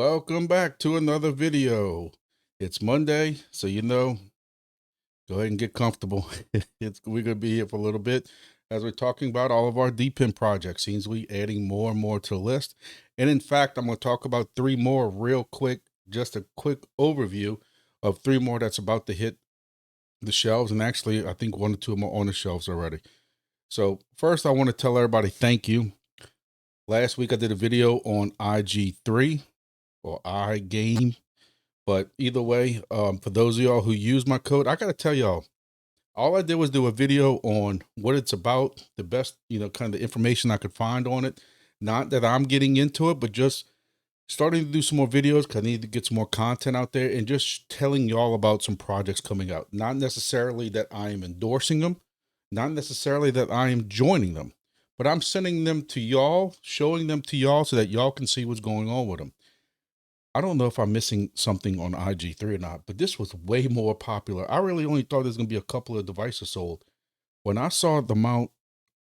Welcome back to another video. It's Monday, so go ahead and get comfortable. We're gonna be here for a little bit as we're talking about all of our DPIN projects. Seems we adding more and more to the list. And in fact, I'm gonna talk about three more real quick, just a quick overview of three more that's about to hit the shelves. And actually, I think one or two of them are on the shelves already. So first, I want to tell everybody thank you. Last week I did a video on IG3 or iGame, but either way, for those of y'all who use my code, I gotta tell y'all, all I did was do a video on what it's about, the best, kind of the information I could find on it. Not that I'm getting into it, but just starting to do some more videos because I need to get some more content out there and just telling y'all about some projects coming out. Not necessarily that I am endorsing them, not necessarily that I am joining them, but I'm sending them to y'all, showing them to y'all so that y'all can see what's going on with them. I don't know if I'm missing something on IG3 or not, but this was way more popular. I really only thought there's going to be a couple of devices sold. When I saw the amount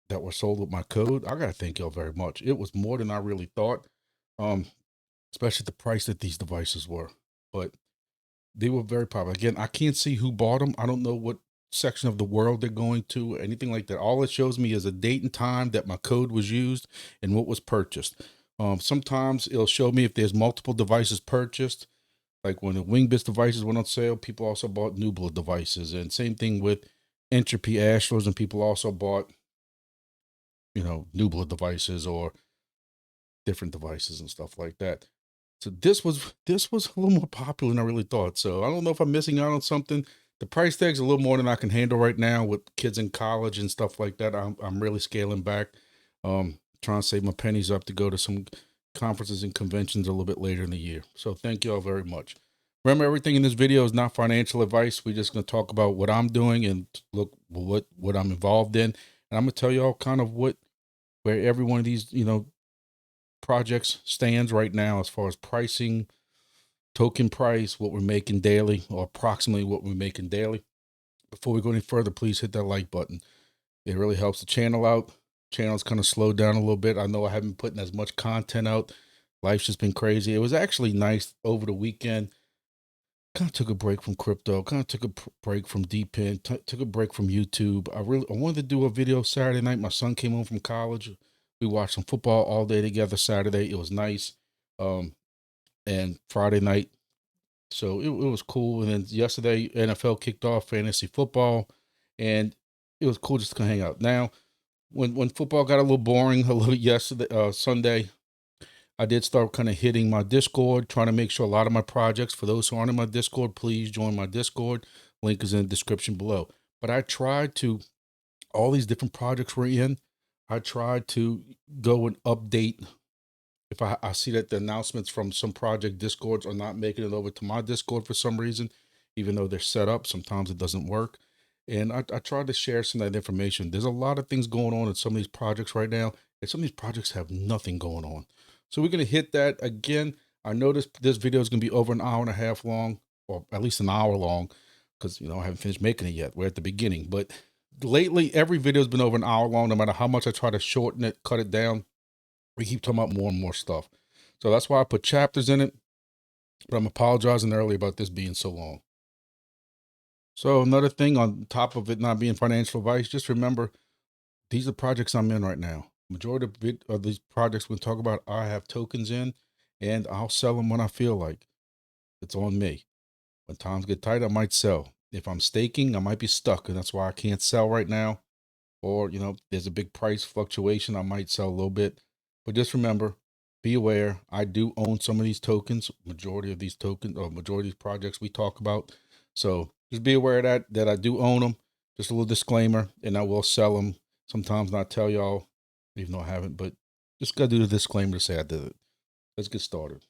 that were sold with my code, I got to thank y'all very much. It was more than I really thought, especially the price that these devices were. But they were very popular. Again, I can't see who bought them. I don't know what section of the world they're going to, anything like that. All it shows me is a date and time that my code was used and what was purchased. Sometimes it'll show me if there's multiple devices purchased, like when the Wingbits devices went on sale, people also bought Nubla devices, and same thing with Entropy Astros, and people also bought, Nubla devices or different devices and stuff like that. So this was a little more popular than I really thought. So I don't know if I'm missing out on something. The price tag's a little more than I can handle right now with kids in college and stuff like that. I'm really scaling back. Trying to save my pennies up to go to some conferences and conventions a little bit later in the year. So thank you all very much. Remember, everything in this video is not financial advice. We're just going to talk about what I'm doing and look what I'm involved in. And I'm going to tell you all kind of where every one of these, projects stands right now as far as pricing, token price, what we're making daily, or approximately what we're making daily. Before we go any further, please hit that like button. It really helps the channel out. Channel's kind of slowed down a little bit. I know I haven't put as much content out. Life's just been crazy. It was actually nice over the weekend. Kind of took a break from crypto, kind of took a break from DPIN, took a break from YouTube. I wanted to do a video Saturday night. My son came home from college. We watched some football all day together Saturday. It was nice. And Friday night. So it was cool. And then yesterday, NFL kicked off fantasy football, and it was cool just to kind of hang out. Now, when football got a little boring a little yesterday, Sunday, I did start kind of hitting my Discord, trying to make sure a lot of my projects, for those who aren't in my Discord, please join my Discord. Link is in the description below. But I tried to, all these different projects we're in, I tried to go and update. If I see that the announcements from some project Discords are not making it over to my Discord for some reason, even though they're set up, sometimes it doesn't work. And I tried to share some of that information. There's a lot of things going on in some of these projects right now, and some of these projects have nothing going on. So we're going to hit that again. I know this video is going to be over an hour and a half long, or at least an hour long, because, I haven't finished making it yet. We're at the beginning. But lately, every video has been over an hour long, no matter how much I try to shorten it, cut it down. We keep talking about more and more stuff. So that's why I put chapters in it. But I'm apologizing earlier about this being so long. So another thing on top of it not being financial advice, just remember, these are projects I'm in right now. Majority of these projects we'll talk about, I have tokens in, and I'll sell them when I feel like. It's on me. When times get tight, I might sell. If I'm staking, I might be stuck, and that's why I can't sell right now. Or, there's a big price fluctuation, I might sell a little bit. But just remember, be aware, I do own some of these tokens, majority of these tokens, or majority of these projects we talk about. So just be aware of that I do own them. Just a little disclaimer, and I will sell them. Sometimes not tell y'all, even though I haven't, but just got to do the disclaimer to say I did it. Let's get started.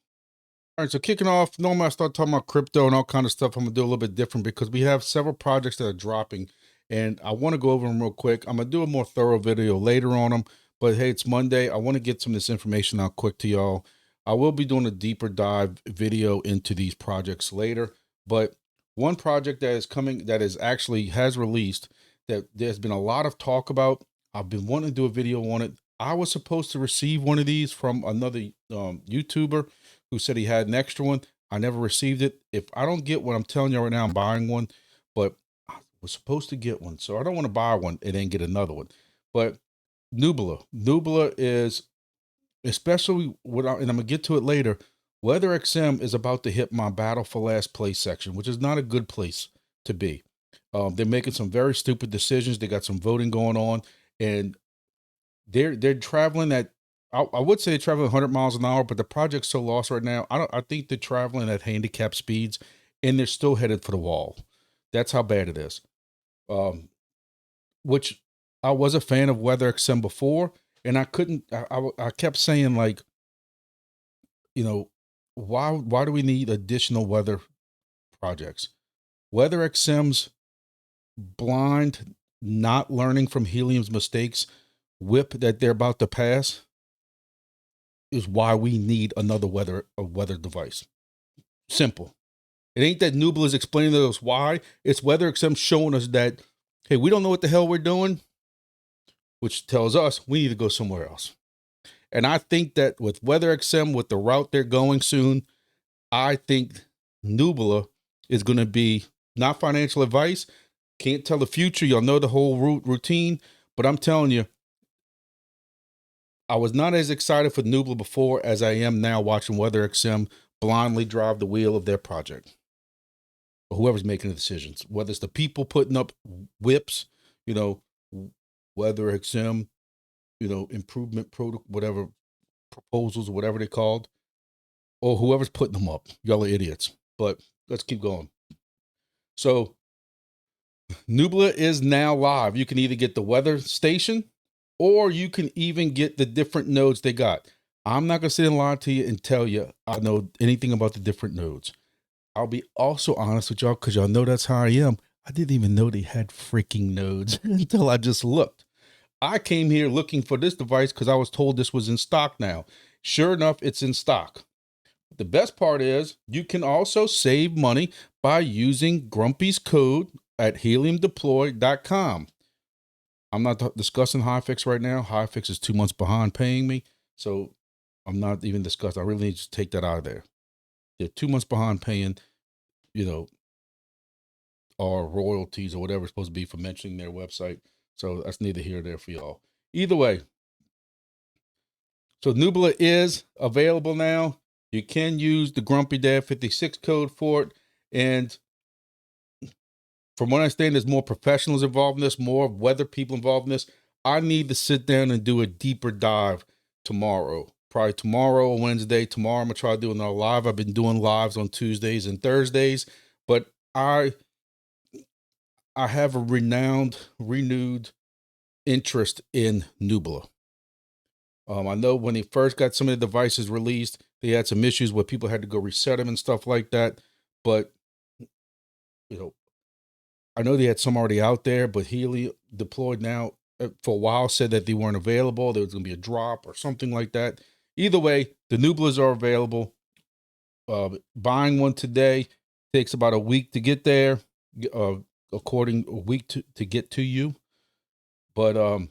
All right, so kicking off, normally I start talking about crypto and all kind of stuff. I'm going to do a little bit different because we have several projects that are dropping, and I want to go over them real quick. I'm going to do a more thorough video later on them, but hey, it's Monday. I want to get some of this information out quick to y'all. I will be doing a deeper dive video into these projects later, but one project that is coming, that is actually has released, that there's been a lot of talk about. I've been wanting to do a video on it. I was supposed to receive one of these from another YouTuber who said he had an extra one. I never received it. If I don't get one, I'm telling you right now, I'm buying one, but I was supposed to get one. So I don't want to buy one and then get another one. But Nubula is, especially without, and I'm going to get to it later, WeatherXM is about to hit my battle for last place section, which is not a good place to be. They're making some very stupid decisions. They got some voting going on, and they're traveling at, I would say they're traveling 100 miles an hour, but the project's so lost right now. I think they're traveling at handicap speeds, and they're still headed for the wall. That's how bad it is. Which I was a fan of WeatherXM before, and I couldn't. I kept saying, like, you know, why do we need additional weather projects? WeatherXM's blind, not learning from Helium's mistakes, whip that they're about to pass, is why we need another weather device. Simple. It ain't that Nubla is explaining to us why. It's WeatherXM showing us that, hey, we don't know what the hell we're doing, which tells us we need to go somewhere else. And I think that with WeatherXM, with the route they're going soon, I think Nubla is going to be not financial advice. Can't tell the future. Y'all know the whole routine, but I'm telling you, I was not as excited for Nubla before as I am now watching WeatherXM blindly drive the wheel of their project. Or whoever's making the decisions, whether it's the people putting up whips, WeatherXM, improvement whatever proposals, whatever they're called, or whoever's putting them up. Y'all are idiots. But let's keep going. So Nubla is now live. You can either get the weather station, or you can even get the different nodes they got. I'm not going to sit and lie to you and tell you I know anything about the different nodes. I'll be also honest with y'all, because y'all know that's how I am. I didn't even know they had freaking nodes until I just looked. I came here looking for this device because I was told this was in stock now. Sure enough, it's in stock. The best part is you can also save money by using Grumpy's code at heliumdeploy.com. I'm not discussing HiFix right now. HiFix is 2 months behind paying me, so I'm not even discussing. I really need to take that out of there. They're 2 months behind paying, our royalties or whatever it's supposed to be for mentioning their website. So that's neither here nor there for y'all. Either way, so Nubla is available now. You can use the GrumpyDad 56 code for it. And from what I understand, there's more professionals involved in this, more weather people involved in this. I need to sit down and do a deeper dive tomorrow. Probably tomorrow or Wednesday. Tomorrow I'm going to try to do another live. I've been doing lives on Tuesdays and Thursdays. But I have a renewed interest in Nubla. I know when they first got some of the devices released, they had some issues where people had to go reset them and stuff like that. But, I know they had some already out there, but Helium deployed now for a while said that they weren't available. There was going to be a drop or something like that. Either way, the Nublas are available. Buying one today takes about a week to get there, a week to get to you. But, and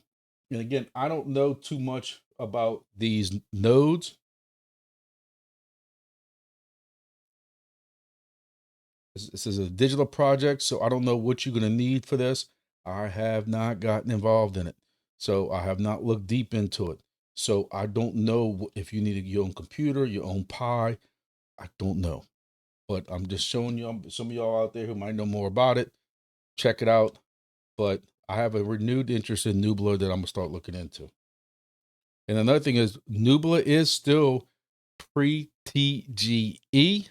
again, I don't know too much about these nodes. This is a digital project, so I don't know what you're going to need for this. I have not gotten involved in it, so I have not looked deep into it. So I don't know if you need your own computer, your own Pi. I don't know, but I'm just showing you, some of y'all out there who might know more about it. Check it out. But I have a renewed interest in Nubla that I'm gonna start looking into. And another thing is Nubla is still pre-TGE.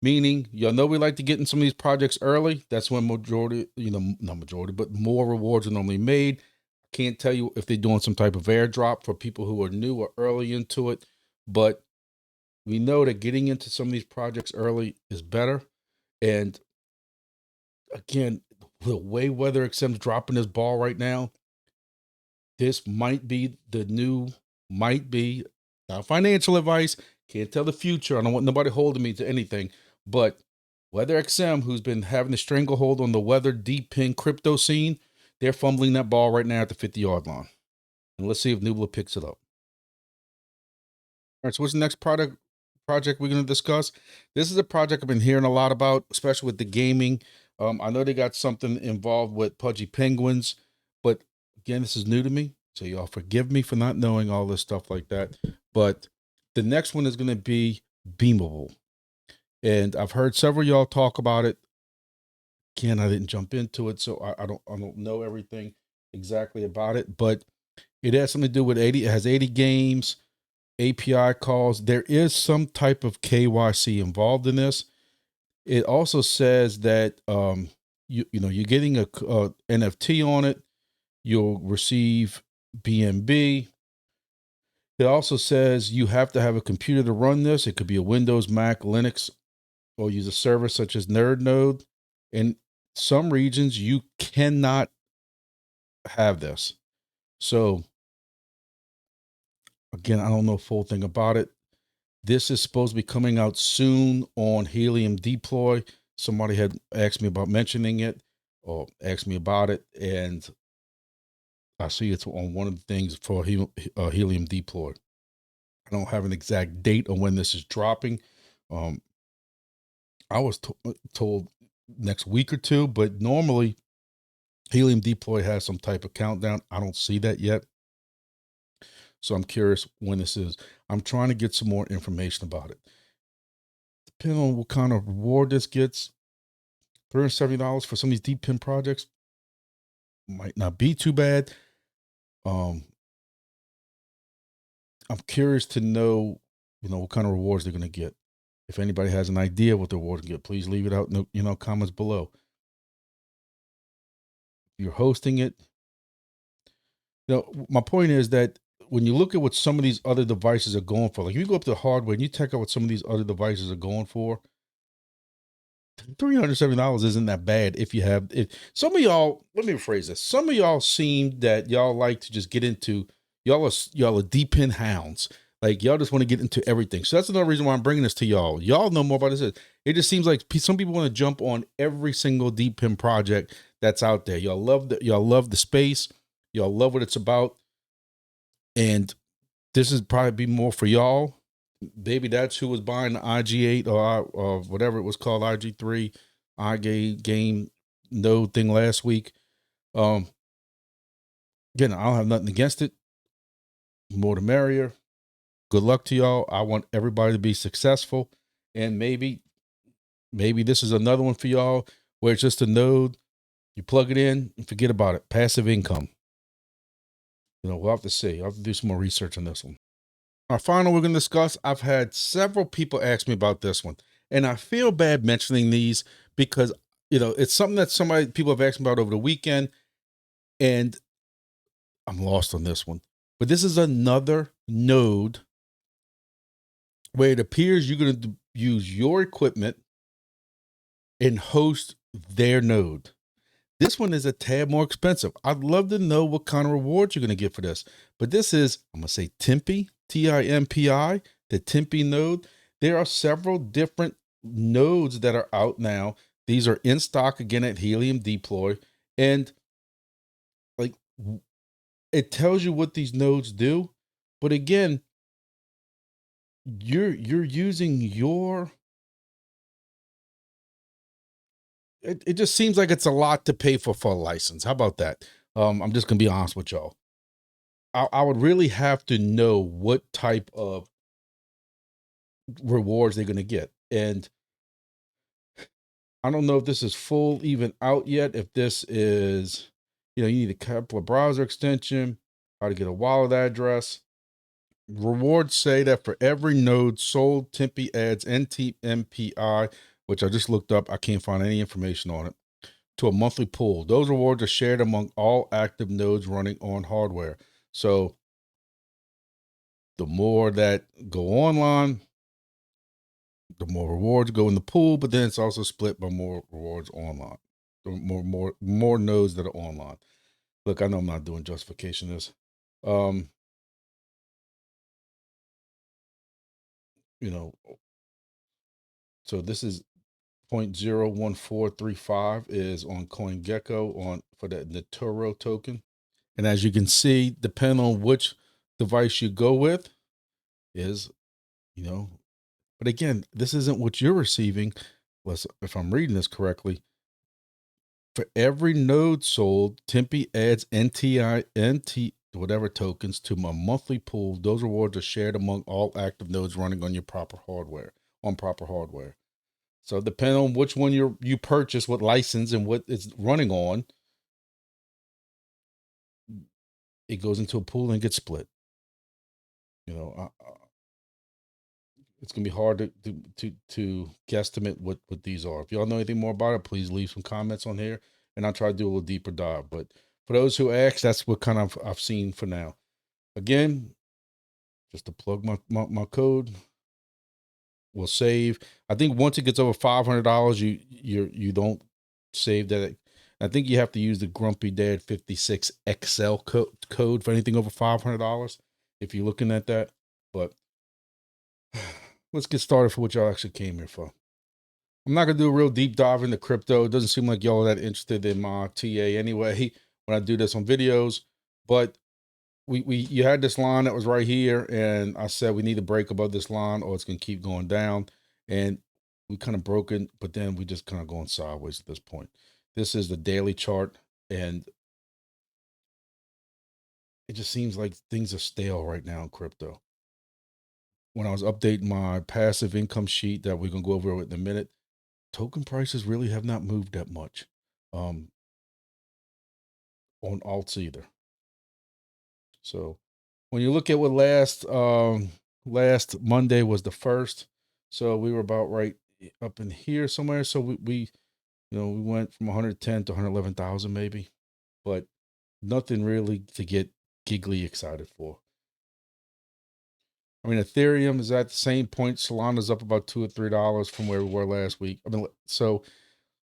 Meaning, y'all know we like to get in some of these projects early. That's when majority, not majority, but more rewards are normally made. I can't tell you if they're doing some type of airdrop for people who are new or early into it, but we know that getting into some of these projects early is better. And again, the way WeatherXM's dropping this ball right now, this might be not financial advice. Can't tell the future. I don't want nobody holding me to anything. But WeatherXM, who's been having a stranglehold on the weather deep pin crypto scene, they're fumbling that ball right now at the 50-yard line. And let's see if Nubla picks it up. All right, so what's the next project project we're going to discuss. This is a project I've been hearing a lot about, especially with the gaming. I know they got something involved with Pudgy Penguins, but again, this is new to me. So y'all forgive me for not knowing all this stuff like that. But the next one is going to be beamable. And I've heard several y'all talk about it. Again, I didn't jump into it, so I don't know everything exactly about it, but it has something to do with 80. It has 80 games, API calls. There is some type of KYC involved in this. It also says that you're getting a NFT on it. You'll receive BNB. It also says you have to have a computer to run this. It could be a Windows, Mac, Linux, or use a server such as NerdNode. In some regions, you cannot have this. So again, I don't know full thing about it. This is supposed to be coming out soon on Helium Deploy. Somebody had asked me about mentioning it or asked me about it, and I see it's on one of the things for Helium Deploy. I don't have an exact date on when this is dropping. I was told next week or two, but normally Helium Deploy has some type of countdown. I don't see that yet. So I'm curious when this is. I'm trying to get some more information about it. Depending on what kind of reward this gets, $370 for some of these deep pin projects might not be too bad. I'm curious to know, what kind of rewards they're going to get. If anybody has an idea what the rewards get, please leave it out in the, comments below. If you're hosting it, my point is that when you look at what some of these other devices are going for, like you go up to hardware and you check out what some of these other devices are going for, $370 isn't that bad. If you have it, some of y'all, let me rephrase this. Some of y'all seem that y'all like to just get into, y'all are deep pin hounds. Like y'all just want to get into everything. So that's another reason why I'm bringing this to y'all. Y'all know more about this. It just seems like some people want to jump on every single deep pin project that's out there. Y'all love the space. Y'all love what it's about. And this is probably be more for y'all. Maybe that's who was buying the IG8 or whatever it was called, IG3, game node thing last week. Again, I don't have nothing against it. More the merrier. Good luck to y'all. I want everybody to be successful. And maybe this is another one for y'all where it's just a node. You plug it in and forget about it. Passive income. We'll have to see. I'll have to do some more research on this one. Our final we're going to discuss, I've had several people ask me about this one, and I feel bad mentioning these because, it's something that people have asked me about over the weekend, and I'm lost on this one. But this is another node where it appears you're going to use your equipment and host their node. This one is a tad more expensive. I'd love to know what kind of rewards you're going to get for this. But this is, I'm going to say Timpi, Timpi, the Timpi node. There are several different nodes that are out now. These are in stock again at Helium Deploy. And like, it tells you what these nodes do. But again, you're using your... It just seems like it's a lot to pay for a license. How about that? I'm just going to be honest with y'all. I would really have to know what type of rewards they're going to get. And I don't know if this is full even out yet. If this is, you need a couple of browser extension, how to get a wallet address. Rewards say that for every node sold, Timpi adds NTMPI, which I just looked up. I can't find any information on it, to a monthly pool. Those rewards are shared among all active nodes running on hardware. So the more that go online, the more rewards go in the pool, but then it's also split by more rewards online. More nodes that are online. Look, I know I'm not doing justification of this. So this is 0.01435 is on CoinGecko for the Naturo token. And as you can see, depending on which device you go with, is, But again, this isn't what you're receiving. If I'm reading this correctly, for every node sold, Tempe adds NT whatever tokens to my monthly pool. Those rewards are shared among all active nodes running on your proper hardware. So depending on which one you purchase, what license and what it's running on, it goes into a pool and gets split. You know, it's gonna be hard to guesstimate what these are. If y'all know anything more about it, please leave some comments on here, and I'll try to do a little deeper dive. But for those who ask, that's what kind of I've seen for now. Again, just to plug my code, will save. I think once it gets over $500, you don't save that. I think you have to use the GrumpyDad 56 XL code for anything over $500 if you're looking at that. But let's get started for what y'all actually came here for. I'm not gonna do a real deep dive into crypto. It doesn't seem like y'all are that interested in my TA anyway when I do this on videos. But you had this line that was right here, and I said we need to break above this line or it's gonna keep going down. And we kind of broke it, but then we just kind of going sideways at this point. This is the daily chart, and it just seems like things are stale right now in crypto. When I was updating my passive income sheet that we're gonna go over in a minute, token prices really have not moved that much on alts either. So when you look at what last Monday was the 1st, so we were about right up in here somewhere. So we went from 110 to 111,000 maybe, but nothing really to get giggly excited for. I mean, Ethereum is at the same point. Solana's up about $2 or $3 from where we were last week. I mean, so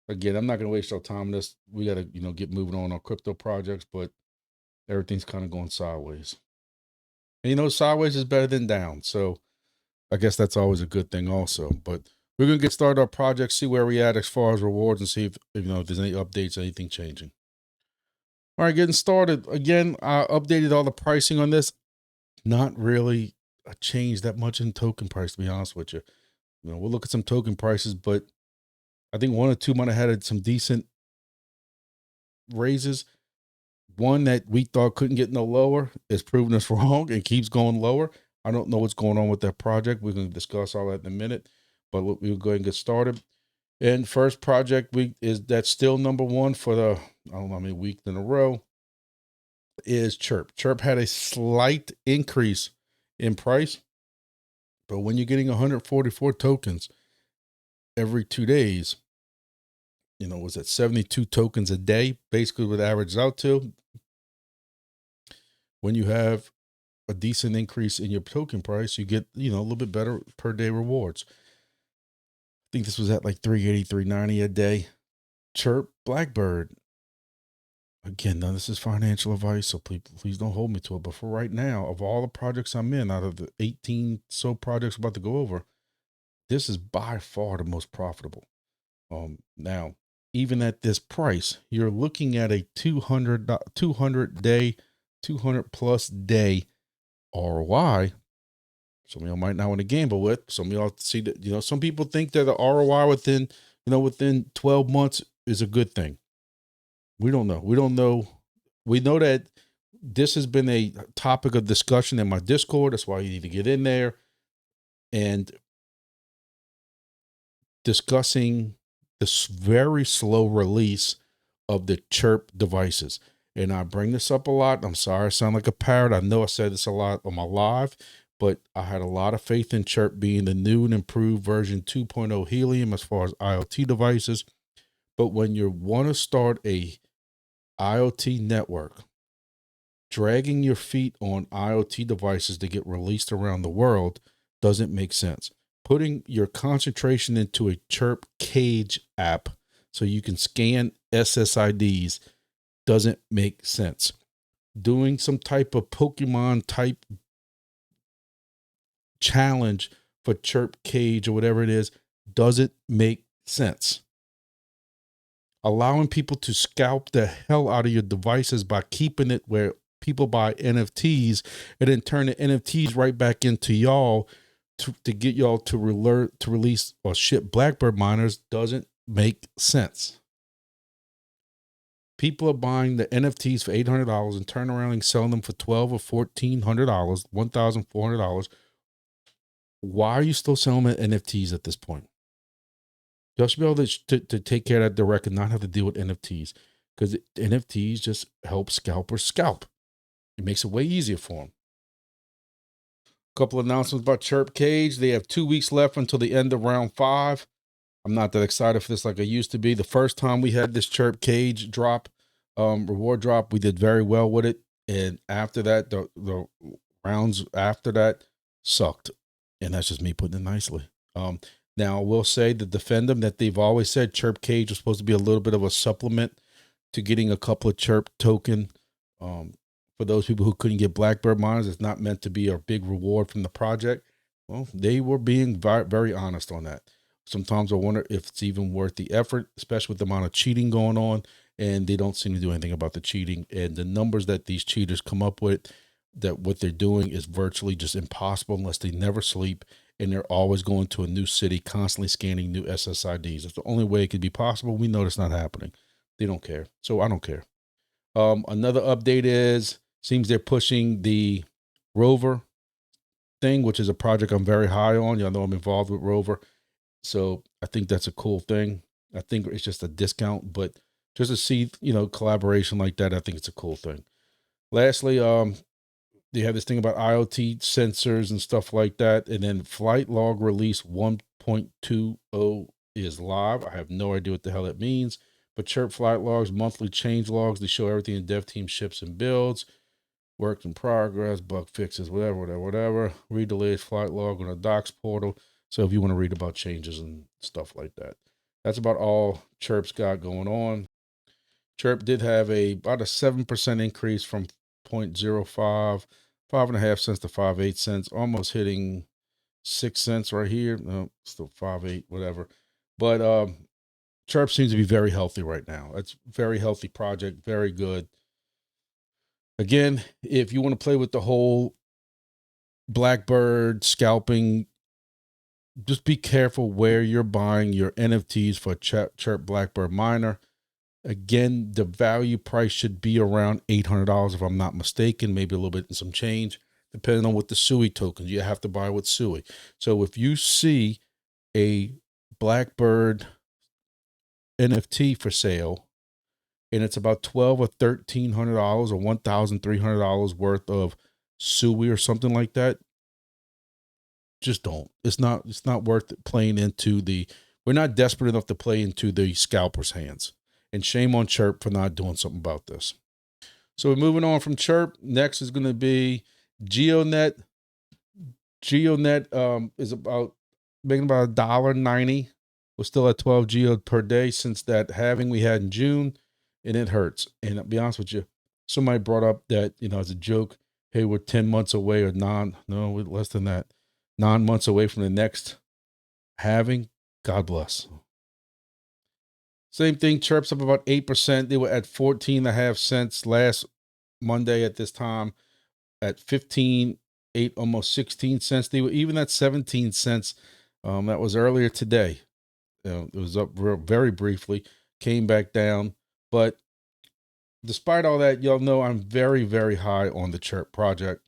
again, I'm not going to waste our time on this. We got to, get moving on our crypto projects, but everything's kind of going sideways. And, sideways is better than down. So I guess that's always a good thing also. But we're going to get started our project, see where we at as far as rewards, and see if there's any updates, anything changing. All right, getting started. Again, I updated all the pricing on this. Not really a change that much in token price, to be honest with you. We'll look at some token prices, but I think one or two might have had some decent raises. One that we thought couldn't get no lower is proving us wrong and keeps going lower. I don't know what's going on with that project. We're going to discuss all that in a minute, but we'll go ahead and get started. And first project that's still number one for the, I don't know how many weeks in a row, is Chirp. Chirp had a slight increase in price, but when you're getting 144 tokens every 2 days, was at 72 tokens a day, basically what it averages out to. When you have a decent increase in your token price, you get, a little bit better per day rewards. I think this was at like 380, 390 a day. Chirp, Blackbird. Again, none of this is financial advice, so please don't hold me to it. But for right now, of all the projects I'm in, out of the 18 so projects I'm about to go over, this is by far the most profitable. Now, even at this price, you're looking at a 200 plus day ROI. Some of y'all might not want to gamble with. Some of y'all see that, some people think that the ROI within 12 months is a good thing. We don't know. We know that this has been a topic of discussion in my Discord. That's why you need to get in there and discussing this very slow release of the Chirp devices. And I bring this up a lot. I'm sorry I sound like a parrot. I know I said this a lot on my live, but I had a lot of faith in Chirp being the new and improved version 2.0 Helium as far as IoT devices. But when you want to start a IoT network, dragging your feet on IoT devices to get released around the world doesn't make sense. Putting your concentration into a Chirp KAGE app so you can scan SSIDs doesn't make sense. Doing some type of Pokemon type challenge for Chirp KAGE or whatever it is doesn't make sense. Allowing people to scalp the hell out of your devices by keeping it where people buy NFTs and then turn the NFTs right back into y'all to get y'all to release or ship Blackbird miners doesn't make sense. People are buying the NFTs for $800 and turn around and selling them for $1,200 or $1,400, $1,400. Why are you still selling NFTs at this point? Y'all should be able to take care of that direct and not have to deal with NFTs, because NFTs just help scalpers scalp. It makes it way easier for them. Couple of announcements about Chirp KAGE. They have 2 weeks left until the end of round 5. I'm not that excited for this like I used to be. The first time we had this Chirp KAGE drop, reward drop, we did very well with it. And after that, the rounds after that sucked. And that's just me putting it nicely. Now, I will say the Defendum that they've always said Chirp KAGE was supposed to be a little bit of a supplement to getting a couple of Chirp token. For those people who couldn't get Blackbird miners, it's not meant to be a big reward from the project. Well, they were being very honest on that. Sometimes I wonder if it's even worth the effort, especially with the amount of cheating going on, and they don't seem to do anything about the cheating. And the numbers that these cheaters come up with, that what they're doing is virtually just impossible unless they never sleep, and they're always going to a new city, constantly scanning new SSIDs. That's the only way it could be possible. We know it's not happening. They don't care. So I don't care. Another update is, seems they're pushing the ROVR thing, which is a project I'm very high on. Y'all know I'm involved with ROVR. So I think that's a cool thing. I think it's just a discount, but just to see, collaboration like that, I think it's a cool thing. Lastly, they have this thing about IoT sensors and stuff like that. And then flight log release 1.20 is live. I have no idea what the hell it means, but Chirp flight logs, monthly change logs, they show everything in dev team ships and builds, work in progress, bug fixes, whatever. Read the latest flight log on the docs portal. So if you want to read about changes and stuff like that, that's about all Chirp's got going on. Chirp did have about a 7% increase from 0.05, 5.5 cents to 5.8 cents, almost hitting 6 cents right here. No, still 5.8, whatever. But Chirp seems to be very healthy right now. It's a very healthy project, very good. Again, if you want to play with the whole Blackbird scalping, just be careful where you're buying your NFTs for Chirp Blackbird miner. Again, the value price should be around $800 if I'm not mistaken, maybe a little bit and some change, depending on what the SUI tokens you have to buy with SUI. So if you see a Blackbird NFT for sale and it's about $1,200 or $1,300 or $1,300 worth of SUI or something like that, just don't. It's not worth playing into we're not desperate enough to play into the scalper's hands. And shame on Chirp for not doing something about this. So we're moving on from Chirp. Next is going to be GEODNET. GEODNET is making about $1.90. We're still at 12 Geo per day since that halving we had in June, and it hurts. And I'll be honest with you, somebody brought up that, as a joke, hey, we're 10 months away or we're less than that. 9 months away from the next halving. God bless. Same thing, Chirp's up about 8%. They were at 14.5 cents last Monday at this time, at 15.8, almost 16 cents. They were even at 17 cents. That was earlier today. It was up very briefly, came back down. But despite all that, y'all know I'm very, very high on the Chirp project.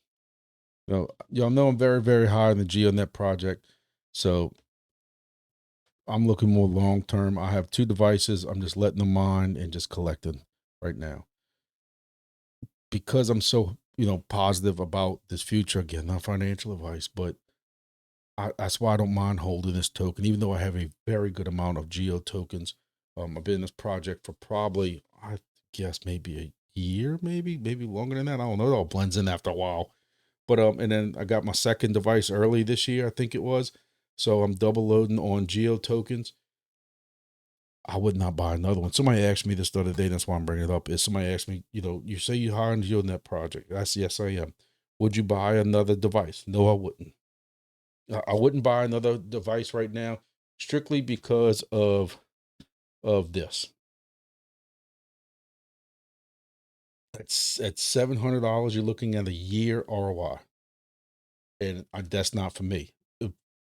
Y'all know I'm very, very high on the GEODNET project. So I'm looking more long-term. I have 2 devices. I'm just letting them mine and just collecting right now. Because I'm so, positive about this future, again, not financial advice, but that's why I don't mind holding this token, even though I have a very good amount of Geo tokens. I've been in this project for probably, I guess, maybe a year, maybe longer than that. I don't know. It all blends in after a while. But, and then I got my second device early this year, I think it was. So I'm double loading on Geo tokens. I would not buy another one. Somebody asked me this the other day. That's why I'm bringing it up. Is somebody asked me, you say you're high on the GeoDNet project. Yes, I am. Would you buy another device? No, I wouldn't. I wouldn't buy another device right now, strictly because of this. At $700, you're looking at a year ROI, and that's not for me.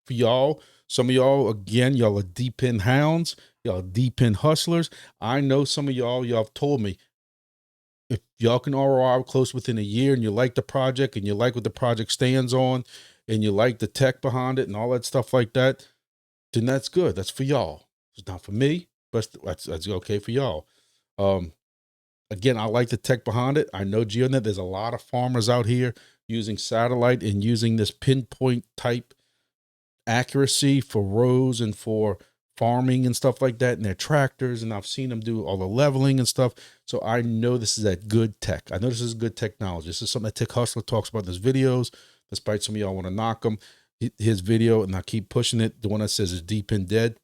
for y'all. Some of y'all, again, y'all are deep in hounds. Y'all are deep in hustlers. I know some of y'all have told me, if y'all can ROI close within a year and you like the project and you like what the project stands on and you like the tech behind it and all that stuff like that, then that's good. That's for y'all. It's not for me, but that's okay for y'all. Again, I like the tech behind it. I know GeoDNet, there's a lot of farmers out here using satellite and using this pinpoint type accuracy for rows and for farming and stuff like that, and their tractors, and I've seen them do all the leveling and stuff. So I know this is that good tech. I know this is good technology. This is something that Tech Hustler talks about in his videos, despite some of y'all want to knock him. His video, and I keep pushing it, the one that says is deep in dead.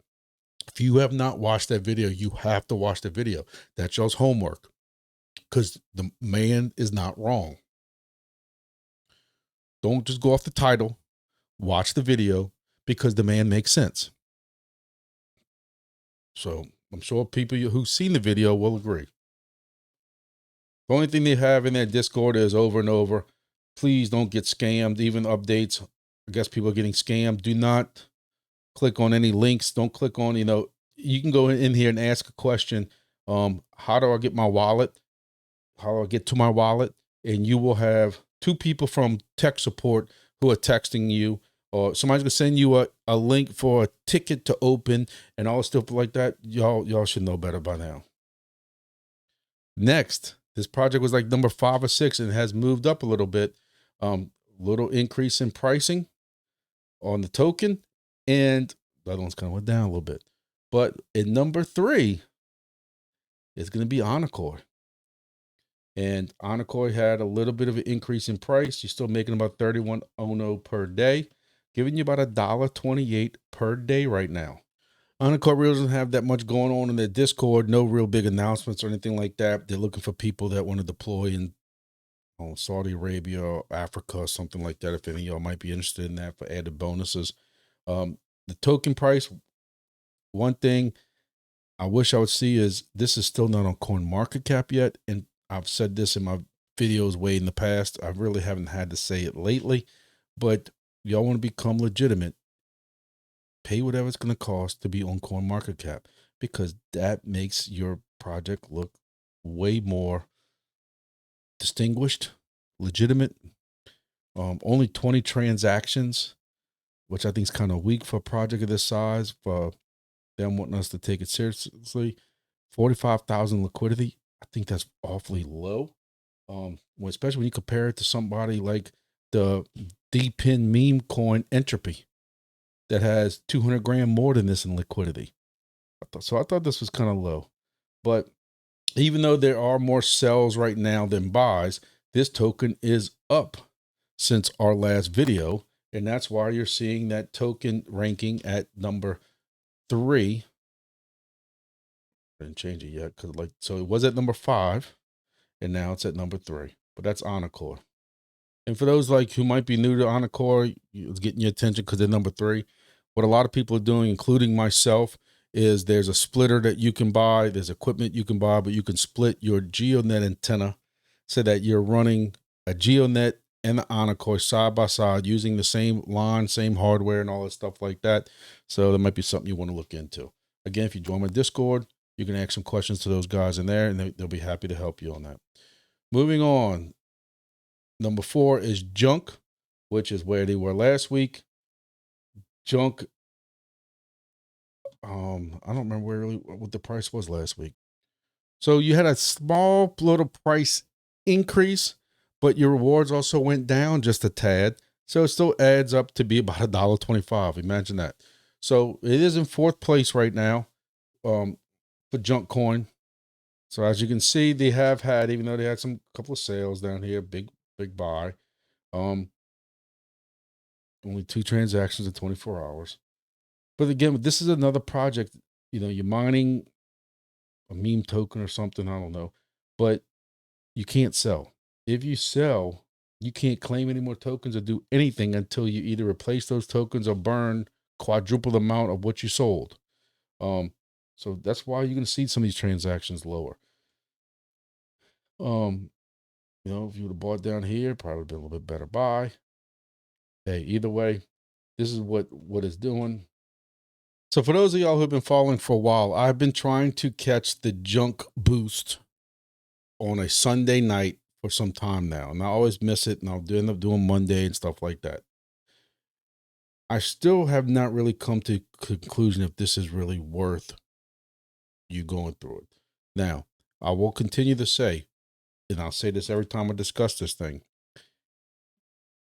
If you have not watched that video, you have to watch the video. That's y'all's homework, because the man is not wrong. Don't just go off the title. Watch the video, because the man makes sense. So I'm sure people who've seen the video will agree. The only thing they have in their Discord is over and over, please don't get scammed. Even updates, I guess people are getting scammed. Do not click on any links. Don't click on, you can go in here and ask a question. How do I get my wallet? How do I get to my wallet? And you will have 2 people from tech support who are texting you, or somebody's gonna send you a link for a ticket to open and all stuff like that. Y'all should know better by now. Next, this project was like number 5 or 6 and has moved up a little bit. Little increase in pricing on the token, and the other one's kind of went down a little bit. But in number 3 is going to be Onocoy. And Onocoy had a little bit of an increase in price. You're still making about 31 Ono per day, giving you about $1.28 per day right now. Onocoy really doesn't have that much going on in their Discord. No real big announcements or anything like that. They're looking for people that want to deploy in Saudi Arabia or Africa or something like that. If any of y'all might be interested in that for added bonuses. The token price, one thing I wish I would see is this is still not on CoinMarketCap yet. And I've said this in my videos way in the past. I really haven't had to say it lately, but y'all want to become legitimate, pay whatever it's going to cost to be on CoinMarketCap, because that makes your project look way more distinguished, legitimate. Only 20 transactions, which I think is kind of weak for a project of this size, for them wanting us to take it seriously. 45,000 liquidity. I think that's awfully low. Especially when you compare it to somebody like the D-Pin meme coin Entropy that has 200 grand more than this in liquidity. I thought this was kind of low. But even though there are more sells right now than buys, this token is up since our last video. And that's why you're seeing that token ranking at number 3. I didn't change it yet, so it was at number 5 and now it's at number 3. But that's Onocoy. And for those who might be new to Onocoy, it's getting your attention because they're number 3. What a lot of people are doing, including myself, is there's a splitter that you can buy. There's equipment you can buy, but you can split your GeoDNet antenna so that you're running a GeoDNet and the Onocoy side by side using the same line, same hardware, and all that stuff like that. So that might be something you want to look into. Again, if you join my Discord, you can ask some questions to those guys in there, and they'll be happy to help you on that. Moving on. Number 4 is Junk, which is where they were last week. Junk, I don't remember what the price was last week. So you had a small little price increase, but your rewards also went down just a tad. So it still adds up to be about $1.25. Imagine that. So it is in 4th place right now for Junk Coin. So as you can see, they have had, even though they had some couple of sales down here, big buy. Only 2 transactions in 24 hours. But again, this is another project, you're mining a meme token or something, I don't know, but you can't sell. If you sell, you can't claim any more tokens or do anything until you either replace those tokens or burn quadruple the amount of what you sold. So that's why you're going to see some of these transactions lower. If you would have bought down here, probably been a little bit better buy. Hey, either way, this is what it's doing. So for those of y'all who've been following for a while, I've been trying to catch the junk boost on a Sunday night for some time now, and I always miss it, and I'll end up doing Monday and stuff like that. I still have not really come to conclusion if this is really worth you going through it. Now, I will continue to say, and I'll say this every time I discuss this thing,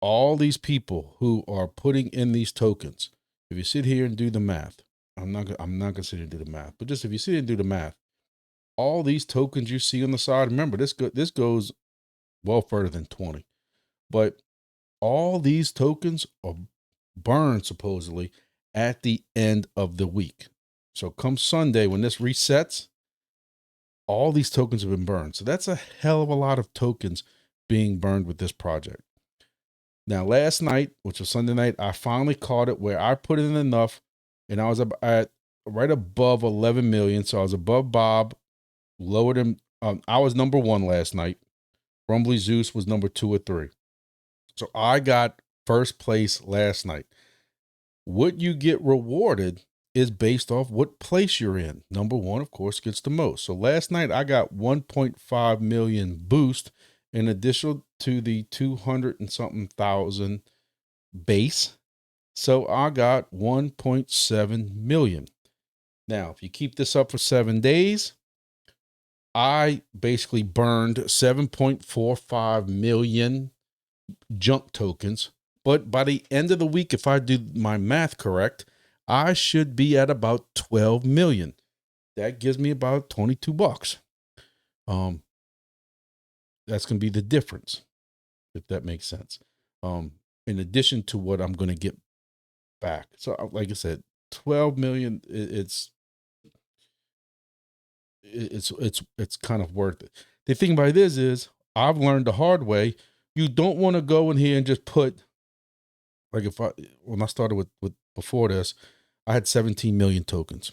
all these people who are putting in these tokens, if you sit here and do the math, I'm not gonna sit here and do the math, but just if you sit here and do the math, all these tokens you see on the side, remember this goes well further than 20, but all these tokens are burned supposedly at the end of the week. So come Sunday, when this resets, all these tokens have been burned. So that's a hell of a lot of tokens being burned with this project. Now, last night, which was Sunday night, I finally caught it where I put in enough, and I was at right above 11 million. So I was above Bob, lower than, I was number 1 last night. Rumbly Zeus was number 2 or 3. So I got first place last night. What you get rewarded is based off what place you're in. Number 1, of course, gets the most. So last night I got 1.5 million boost in addition to the 200 and something thousand base. So I got 1.7 million. Now, if you keep this up for 7 days, I basically burned 7.45 million junk tokens. But by the end of the week, if I do my math correct, I should be at about 12 million. That gives me about 22 bucks. That's going to be the difference, if that makes sense. In addition to what I'm going to get back. So like I said, 12 million, it's kind of worth it. The thing about it is I've learned the hard way. You don't want to go in here and just put, like when I started with before this, I had 17 million tokens.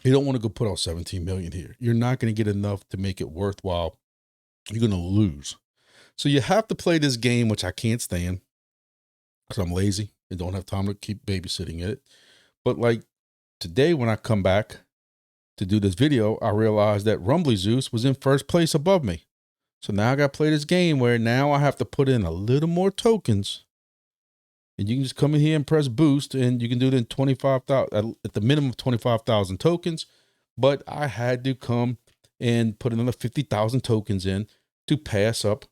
You don't want to go put all 17 million here. You're not going to get enough to make it worthwhile. You're going to lose. So you have to play this game, which I can't stand because I'm lazy and don't have time to keep babysitting it. But like today, when I come back to do this video, I realized that Rumbly Zeus was in first place above me. So now I got to play this game where now I have to put in a little more tokens. And you can just come in here and press boost, and you can do it in 25,000 at the minimum of 25,000 tokens. But I had to come and put another 50,000 tokens in to pass up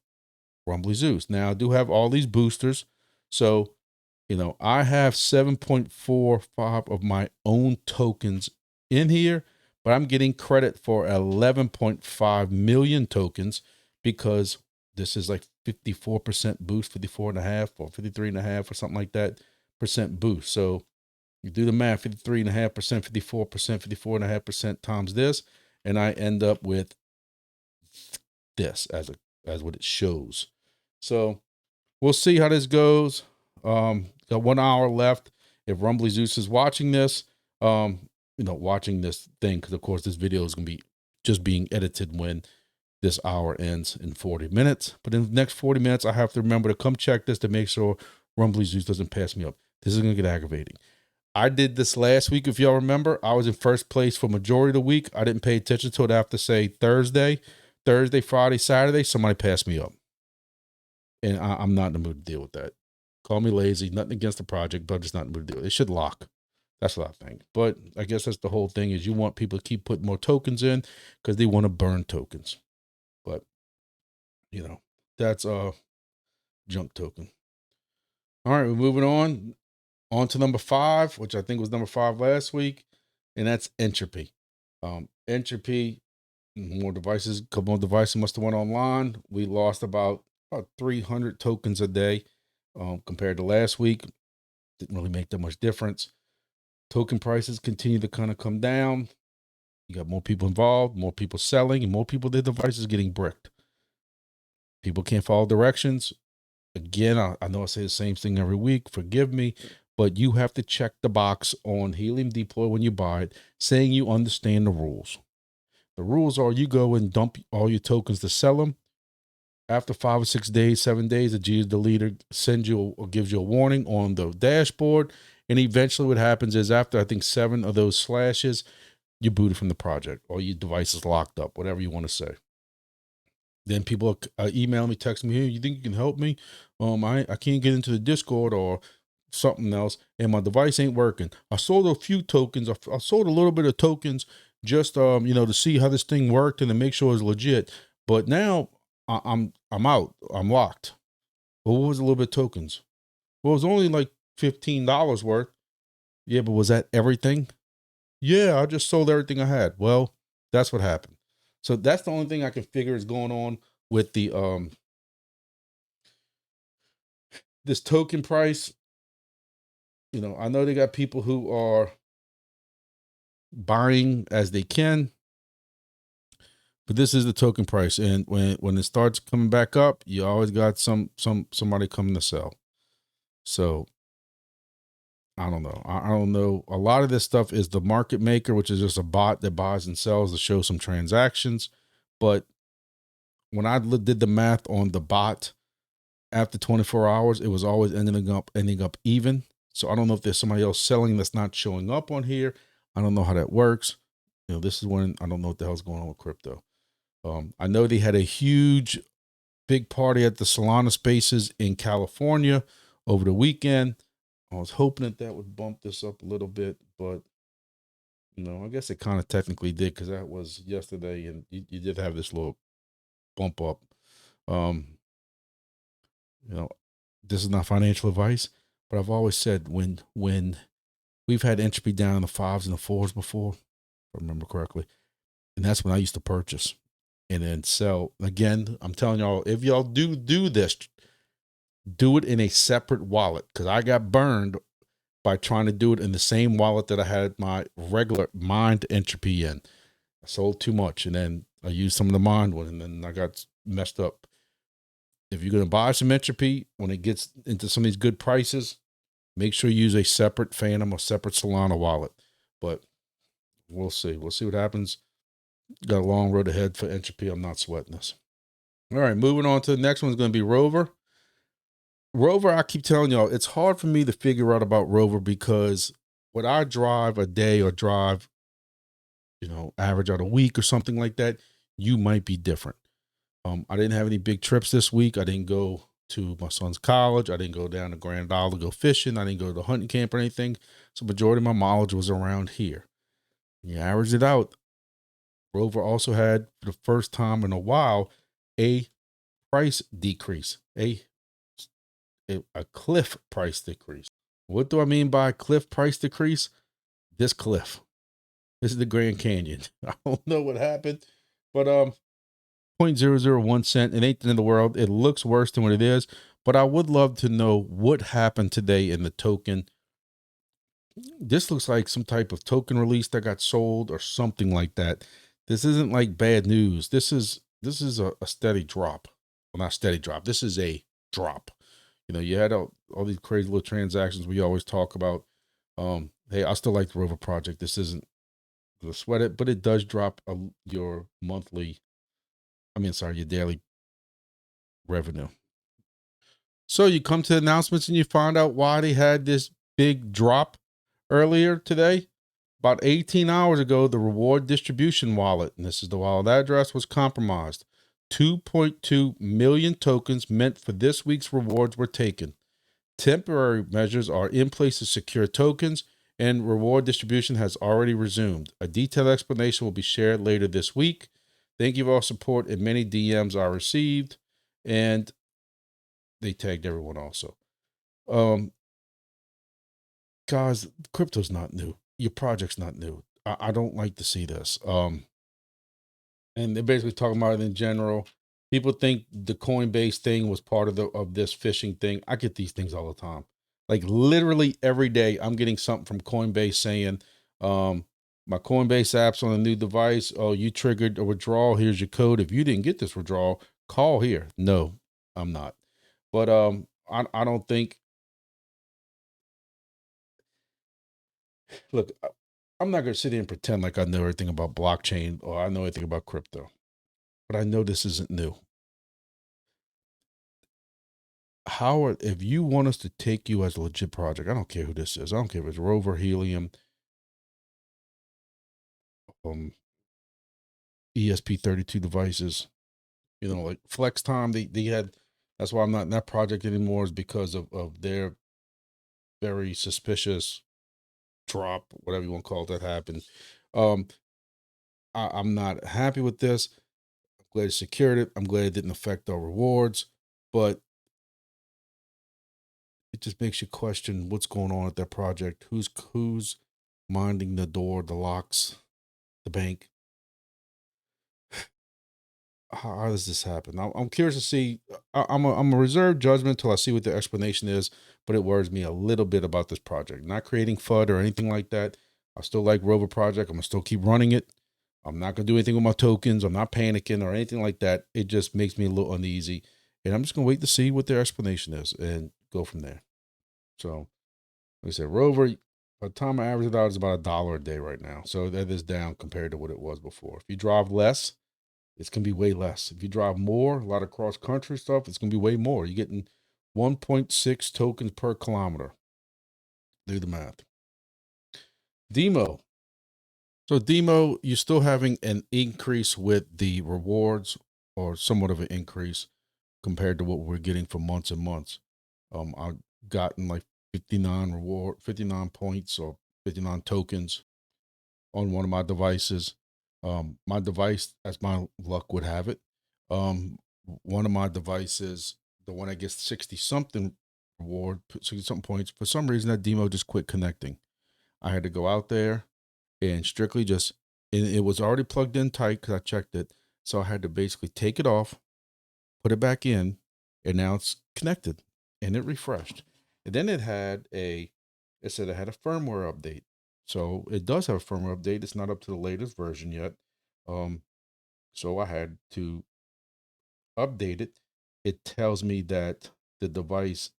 Rumbly Zeus. Now I do have all these boosters. So, you know, I have 7.45 of my own tokens in here, but I'm getting credit for 11.5 million tokens because this is like 54% boost, 54.5 or 53.5 or something like that percent boost. So you do the math, 53.5%, 54%, 54.5% times this, and I end up with this as what it shows. So we'll see how this goes. Got 1 hour left. If Rumbly Zeus is watching this, watching this thing, because of course this video is going to be just being edited when this hour ends in 40 minutes. But in the next 40 minutes, I have to remember to come check this to make sure Rumbly Zeus doesn't pass me up. This is going to get aggravating. I did this last week. If y'all remember, I was in first place for majority of the week. I didn't pay attention to it after, say, Thursday, Friday, Saturday. Somebody passed me up. And I'm not in the mood to deal with that. Call me lazy. Nothing against the project, but I'm just not in the mood to deal with it. It should lock. That's what I think. But I guess that's the whole thing is you want people to keep putting more tokens in because they want to burn tokens. But, you know, that's a junk token. All right, we're moving on to number 5, which I think was number 5 last week, and that's Entropy. Entropy, more devices, a couple more devices must have went online. We lost about 300 tokens a day compared to last week. Didn't really make that much difference. Token prices continue to kind of come down. You got more people involved, more people selling, and more people, their devices getting bricked. People can't follow directions. Again, I know I say the same thing every week. Forgive me, but you have to check the box on Helium Deploy when you buy it, saying you understand the rules. The rules are you go and dump all your tokens to sell them. After 5 or 6 days, 7 days, the GEODNET sends you or gives you a warning on the dashboard. And eventually what happens is after, I think, 7 of those slashes, you're booted from the project or your device is locked up, whatever you want to say. Then people email me, text me, hey, you think you can help me? I can't get into the Discord or something else, and my device ain't working. I sold a few tokens. I sold a little bit of tokens just you know, to see how this thing worked and to make sure it's legit. But now I'm out. I'm locked. Well, what was a little bit of tokens? Well, it was only like $15 worth. Yeah, but was that everything? Yeah, I just sold everything I had. Well, that's what happened. So that's the only thing I can figure is going on with the this token price. You know, I know they got people who are buying as they can, but this is the token price. And when it starts coming back up, you always got somebody coming to sell. So I don't know. I don't know. A lot of this stuff is the market maker, which is just a bot that buys and sells to show some transactions. But when I did the math on the bot, after 24 hours, it was always ending up even. So I don't know if there's somebody else selling that's not showing up on here. I don't know how that works. You know, this is when I don't know what the hell's going on with crypto. I know they had a huge, big party at the Solana Spaces in California over the weekend. I was hoping that would bump this up a little bit, but you know, I guess it kind of technically did because that was yesterday, and you did have this little bump up. You know, this is not financial advice, but I've always said when we've had entropy down in the 5s and the 4s before, if I remember correctly, and that's when I used to purchase and then sell. Again, I'm telling y'all, if y'all do this, do it in a separate wallet, because I got burned by trying to do it in the same wallet that I had my regular mined entropy in. I sold too much, and then I used some of the mined one, and then I got messed up. If you're going to buy some entropy, when it gets into some of these good prices, make sure you use a separate Phantom or separate Solana wallet. But we'll see. We'll see what happens. Got a long road ahead for entropy. I'm not sweating this. All right, moving on to the next one is going to be ROVR. ROVR, I keep telling y'all, it's hard for me to figure out about ROVR because when I drive a day or drive, you know, average out a week or something like that, you might be different. I didn't have any big trips this week. I didn't go to my son's college. I didn't go down to Grand Isle to go fishing. I didn't go to the hunting camp or anything. So majority of my mileage was around here. You average it out. ROVR also had, for the first time in a while, a price decrease, a cliff price decrease. What do I mean by cliff price decrease? This cliff. This is the Grand Canyon. I don't know what happened, but 0.001 cent. It ain't the end of the world. It looks worse than what it is, but I would love to know what happened today in the token. This looks like some type of token release that got sold or something like that. This isn't like bad news. This is a steady drop. Well, not steady drop. This is a drop. You know, you had all these crazy little transactions we always talk about. Hey, I still like the ROVR project. This isn't gonna sweat it, but it does drop your your daily revenue. So you come to the announcements and you find out why they had this big drop earlier today. About 18 hours ago, the reward distribution wallet, and this is the wallet address, was compromised. 2.2 million tokens meant for this week's rewards were taken. Temporary measures are in place to secure tokens, and reward distribution has already resumed. A detailed explanation will be shared later this week. Thank you for all support, and many DMs are received, and they tagged everyone also. Guys, crypto's not new. Your project's not new. I don't like to see this. And they're basically talking about it in general. People think the Coinbase thing was part of this phishing thing. I get these things all the time. Like literally every day I'm getting something from Coinbase saying, my Coinbase app's on a new device. Oh, you triggered a withdrawal. Here's your code. If you didn't get this withdrawal, call here. No, I'm not. But I don't think, look, I'm not going to sit here and pretend like I know everything about blockchain or I know anything about crypto, but I know this isn't new. Howard, if you want us to take you as a legit project, I don't care who this is. I don't care if it's ROVR, Helium, ESP32 devices, like Flex Time, they had, that's why I'm not in that project anymore, is because of their very suspicious drop, whatever you want to call it, that happened. I'm not happy with this. I'm glad it secured it. I'm glad it didn't affect our rewards, but it just makes you question what's going on at that project. Who's minding the door, the locks, the bank? How does this happen? I'm curious to see. I'm a reserved judgment till I see what the explanation is, but it worries me a little bit about this project. Not creating FUD or anything like that. I still like Rover project. I'm gonna still keep running it. I'm not gonna do anything with my tokens. I'm not panicking or anything like that. It just makes me a little uneasy, and I'm just gonna wait to see what their explanation is and go from there. So, like I said, Rover, by the time I average it out, it's about $1 a day right now. So that is down compared to what it was before. If you drive less, it's going to be way less. If you drive more, a lot of cross country stuff, it's going to be way more. You're getting 1.6 tokens per kilometer. Do the math. DIMO. So DIMO, you're still having an increase with the rewards, or somewhat of an increase compared to what we're getting for months and months. I've gotten like 59 points or 59 tokens on one of my devices. My device, as my luck would have it, one of my devices, the one that gets 60 something reward, 60 something points, for some reason that DIMO just quit connecting. I had to go out there and strictly just, and it was already plugged in tight because I checked it. So I had to basically take it off, put it back in, and now it's connected and it refreshed. And then it said it had a firmware update. So it does have a firmware update. It's not up to the latest version yet. So I had to update it. It tells me that the device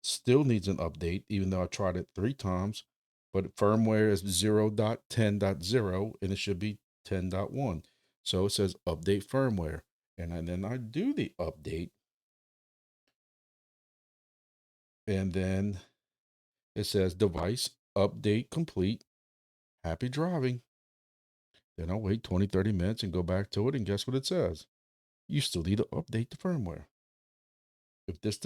still needs an update, even though I tried it 3 times, but firmware is 0.10.0 and it should be 10.1. So it says update firmware. And then I do the update. And then it says device update complete. Happy driving. Then I'll wait 20, 30 minutes and go back to it. And guess what it says? You still need to update the firmware. If this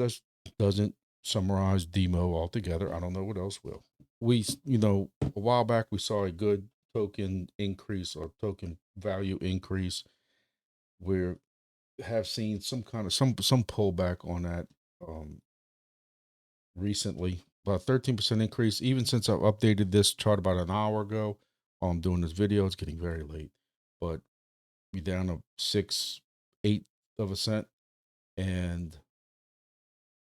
doesn't summarize DIMO altogether, I don't know what else will. We, a while back, we saw a good token increase or token value increase. We have seen some kind of some pullback on that recently, about 13% increase. Even since I've updated this chart about an hour ago, I'm doing this video. It's getting very late, but we down to 6/8 of a cent, and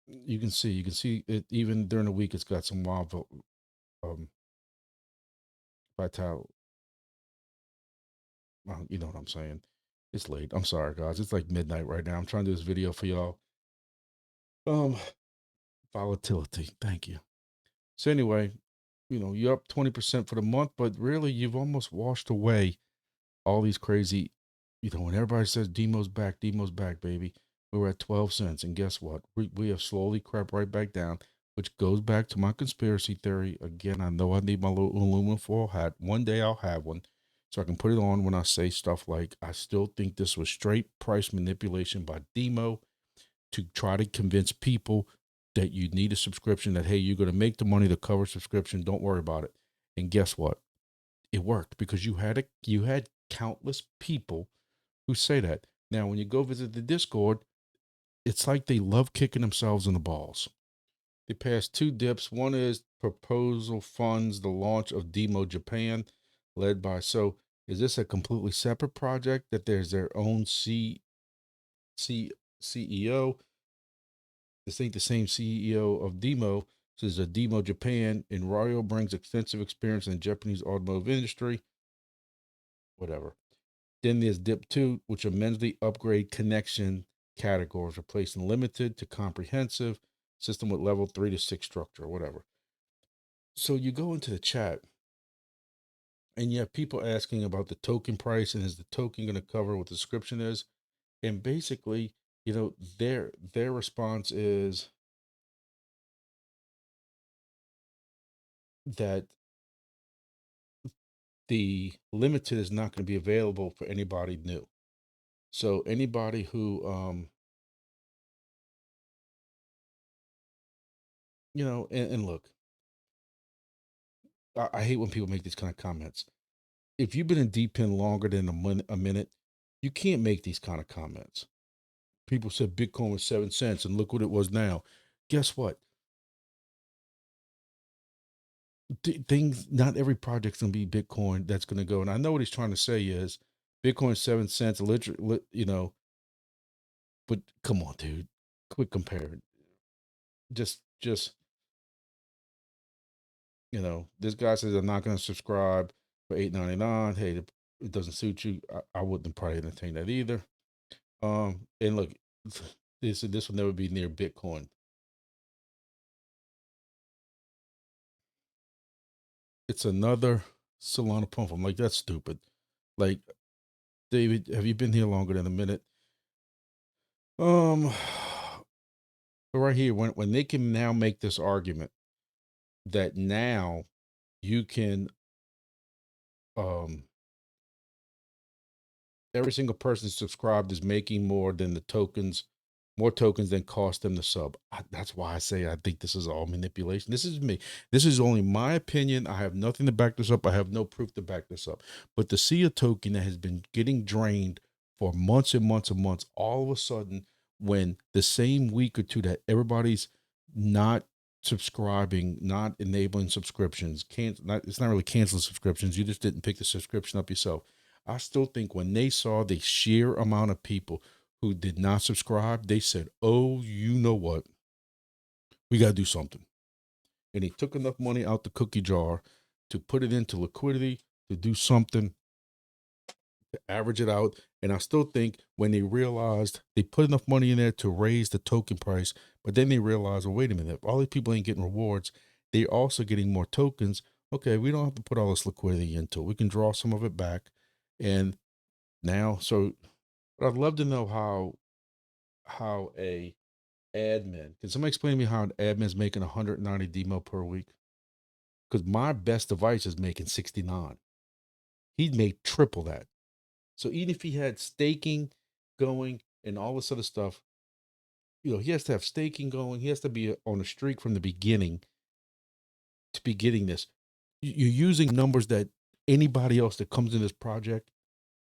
you can see it even during the week. It's got some wild vital. You know what I'm saying? It's late. I'm sorry, guys. It's like midnight right now. I'm trying to do this video for y'all. Volatility. Thank you. So anyway, you're up 20% for the month, but really you've almost washed away all these crazy, when everybody says DIMO's back, baby, we were at 12 cents. And guess what? We have slowly crept right back down, which goes back to my conspiracy theory. Again, I know I need my little aluminum foil hat. One day I'll have one so I can put it on when I say stuff like, I still think this was straight price manipulation by DIMO to try to convince people that you need a subscription, that, hey, you're going to make the money to cover subscription. Don't worry about it. And guess what? It worked, because you had countless people who say that. Now, when you go visit the Discord, it's like they love kicking themselves in the balls. They passed 2 dips. One is proposal funds the launch of DIMO Japan, led by, so is this a completely separate project that there's their own CEO? This ain't the same CEO of DIMO. This is a DIMO Japan, and Royo brings extensive experience in the Japanese automotive industry. Whatever. Then there's dip 2, which amends the upgrade connection categories, replacing limited to comprehensive system with level 3 to 6 structure, or whatever. So you go into the chat and you have people asking about the token price, and is the token going to cover what the description is? And basically, You know, their response is that the limited is not going to be available for anybody new. So anybody who you know, and look, I hate when people make these kind of comments. If you've been in deep end longer than a minute, you can't make these kind of comments. People said Bitcoin was 7 cents and look what it was now. Guess what? Things, not every project's gonna be Bitcoin that's gonna go. And I know what he's trying to say is Bitcoin 7 cents, literally, you know, but come on, dude, quit comparing. Just you know, this guy says I'm not gonna subscribe for $8.99. Hey, it doesn't suit you. I wouldn't probably entertain that either. And look, this will never be near Bitcoin. It's another Solana pump. I'm like, that's stupid. Like, David, have you been here longer than a minute? Um, but right here, when they can now make this argument that now you can, um, every single person subscribed is making more than the tokens, more tokens than cost them the sub. That's why I say I think this is all manipulation. This is me. This is only my opinion. I have nothing to back this up. I have no proof to back this up. But to see a token that has been getting drained for months and months and months, all of a sudden, when the same week or two that everybody's not subscribing, not enabling subscriptions, it's not really canceling subscriptions. You just didn't pick the subscription up yourself. I still think when they saw the sheer amount of people who did not subscribe, they said, oh, you know what? We got to do something. And they took enough money out the cookie jar to put it into liquidity, to do something, to average it out. And I still think when they realized they put enough money in there to raise the token price, but then they realized, well, wait a minute, if all these people ain't getting rewards, they're also getting more tokens. Okay, we don't have to put all this liquidity into it. We can draw some of it back. And now, so I'd love to know how a admin, can somebody explain to me how an admin is making 190 DIMO per week? Because my best device is making 69. He'd make triple that. So even if he had staking going and all this other stuff, you know, he has to have staking going. He has to be on a streak from the beginning to be getting this. You're using numbers that anybody else that comes in this project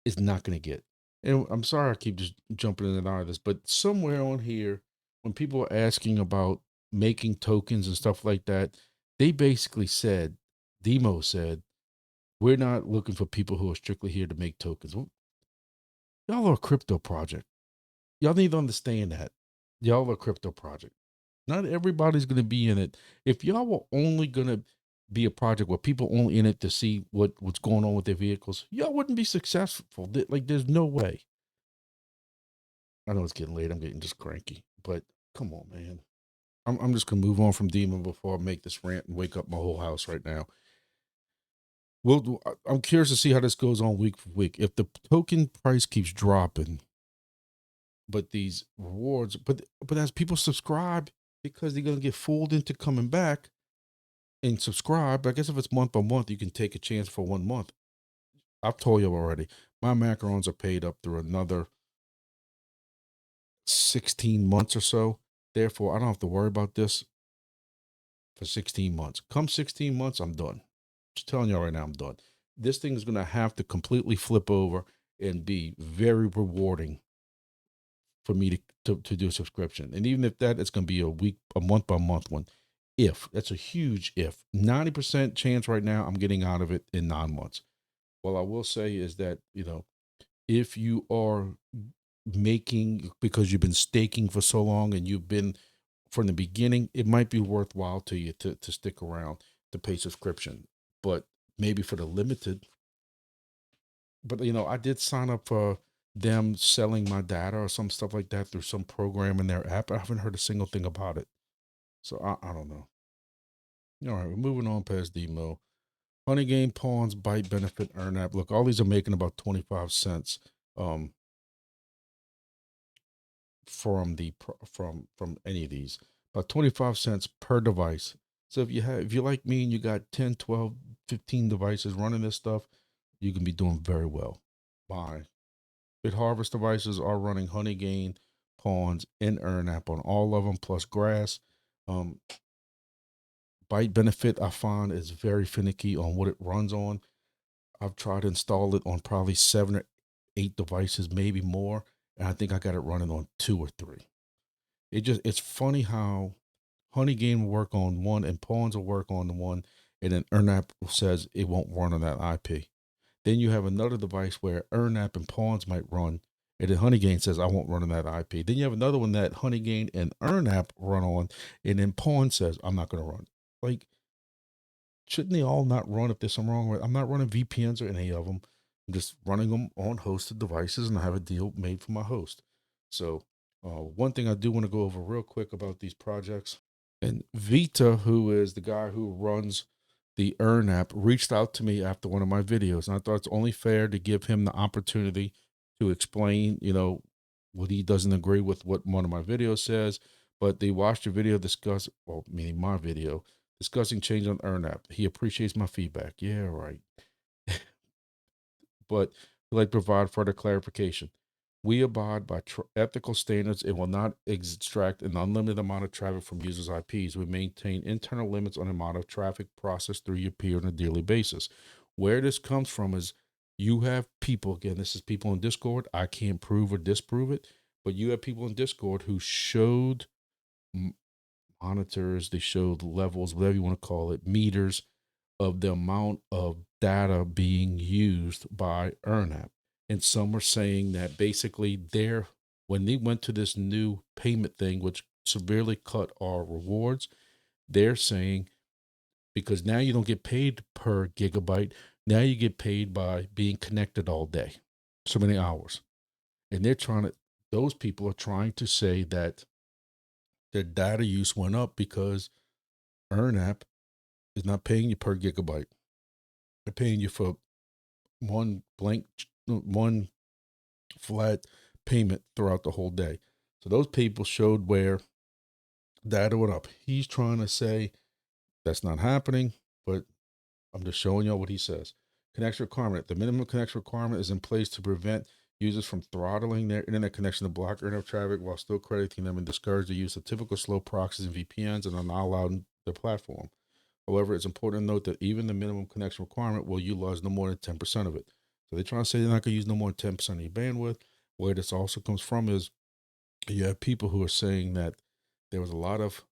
is not going to get. And I'm sorry I keep just jumping in and out of this, but somewhere on here, when people are asking about making tokens and stuff like that, they basically said, Demo said, we're not looking for people who are strictly here to make tokens. Well, y'all are a crypto project. Y'all need to understand that. Y'all are a crypto project. Not everybody's going to be in it. If y'all were only going to be a project where people only in it to see what's going on with their vehicles, y'all wouldn't be successful. Like, there's no way. I know it's getting late. I'm getting just cranky, but come on, man. I'm just gonna move on from Demon before I make this rant and wake up my whole house right now. I'm curious to see how this goes on week for week. If the token price keeps dropping, but these rewards, but as people subscribe because they're gonna get fooled into coming back and subscribe. I guess if it's month by month, you can take a chance for 1 month. I've told you already. My macarons are paid up through another 16 months or so. Therefore, I don't have to worry about this for 16 months. Come 16 months, I'm done. Just telling y'all right now, I'm done. This thing is going to have to completely flip over and be very rewarding for me to do a subscription. And even if that, it's going to be a month by month one. If that's a huge if. 90% chance right now I'm getting out of it in 9 months. What I will say is that, you know, if you are making, because you've been staking for so long and you've been from the beginning, it might be worthwhile to you to stick around to pay subscription, but maybe for the limited. But you know, I did sign up for them selling my data or some stuff like that through some program in their app. I haven't heard a single thing about it, so I don't know. All right, we're moving on past Demo. Honeygain, Pawns, Byte, Benefit, Earnapp. Look, all these are making about 25 cents. Um, from from any of these, about 25 cents per device. So if you're like me and you got 10, 12, 15 devices running this stuff, you can be doing very well. My BitHarvest devices are running Honeygain, Pawns, and Earnapp on all of them, plus Grass. Um, Byte benefit I find is very finicky on what it runs on. I've tried to install it on probably 7 or 8 devices, maybe more, and I think I got it running on 2 or 3. It's funny how Honeygain will work on one and Pawns will work on the one, and then Earnapp says it won't run on that IP. Then you have another device where Earnapp and Pawns might run, and then Honeygain says I won't run on that IP. Then you have another one that Honeygain and Earnapp run on, and then Pawns says I'm not going to run. Like, shouldn't they all not run if there's something wrong with? I'm not running VPNs or any of them. I'm just running them on hosted devices, and I have a deal made for my host. So, one thing I do want to go over real quick about these projects, and Vita, who is the guy who runs the Earnapp, reached out to me after one of my videos, and I thought it's only fair to give him the opportunity to explain, what he doesn't agree with what one of my videos says. But they watched the video discuss, well, meaning my video, discussing change on Earnapp. He appreciates my feedback. Yeah, right. But we'd like to provide further clarification. We abide by ethical standards and will not extract an unlimited amount of traffic from users' IPs. We maintain internal limits on the amount of traffic processed through your peer on a daily basis. Where this comes from is you have people, again, this is people in Discord. I can't prove or disprove it, but you have people in Discord who showed monitors, they showed levels, whatever you want to call it, meters of the amount of data being used by Earnapp. And some are saying that basically when they went to this new payment thing, which severely cut our rewards, they're saying, because now you don't get paid per gigabyte, now you get paid by being connected all day, so many hours. And those people are trying to say that their data use went up because Earnapp is not paying you per gigabyte. They're paying you for one flat payment throughout the whole day. So those people showed where data went up. He's trying to say that's not happening, but I'm just showing y'all what he says. Connection requirement. The minimum connection requirement is in place to prevent users from throttling their internet connection to block Earnapp traffic while still crediting them and discourage the use of typical slow proxies and VPNs and are not allowed on the platform. However, it's important to note that even the minimum connection requirement will utilize no more than 10% of it. So they're trying to say they're not going to use no more than 10% of your bandwidth. Where this also comes from is you have people who are saying that there was a lot of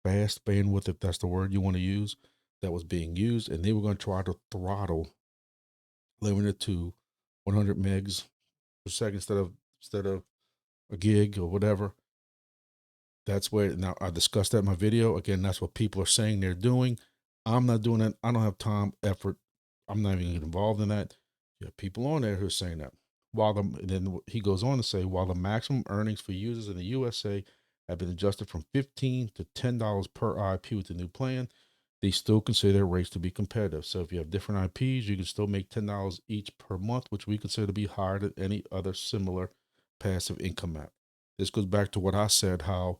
fast bandwidth, if that's the word you want to use, that was being used, and they were going to try to throttle, limit it to 100 megs per second instead of a gig or whatever. That's where, now I discussed that in my video. Again, that's what people are saying they're doing. I'm not doing that. I don't have time, effort. I'm not even going to get involved in that. You have people on there who are saying that. Then he goes on to say, while the maximum earnings for users in the USA have been adjusted from $15 to $10 per IP with the new plan, they still consider their rates to be competitive. So if you have different IPs, you can still make $10 each per month, which we consider to be higher than any other similar passive income app. This goes back to what I said, how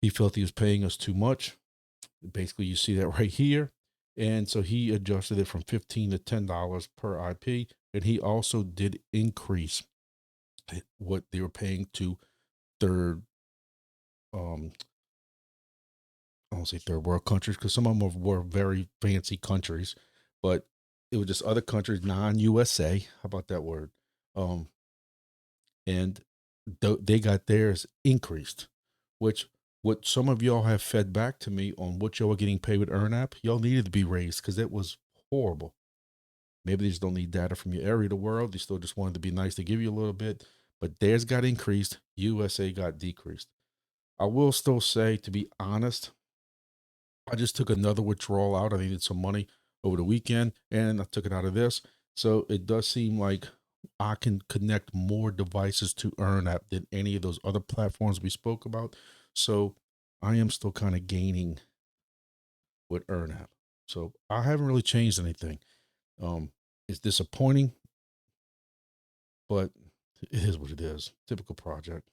he felt he was paying us too much. Basically, you see that right here. And so he adjusted it from $15 to $10 per IP. And he also did increase what they were paying to third, I won't say third world countries, because some of them were very fancy countries, but it was just other countries, non-USA. How about that word? And they got theirs increased, which what some of y'all have fed back to me on what y'all are getting paid with Earnapp, y'all needed to be raised because it was horrible. Maybe they just don't need data from your area of the world. They still just wanted to be nice to give you a little bit, but theirs got increased. USA got decreased. I will still say, to be honest, I just took another withdrawal out. I needed some money over the weekend and I took it out of this. So it does seem like I can connect more devices to Earnapp than any of those other platforms we spoke about. So I am still kind of gaining with Earnapp. So I haven't really changed anything. It's disappointing, but it is what it is. Typical project.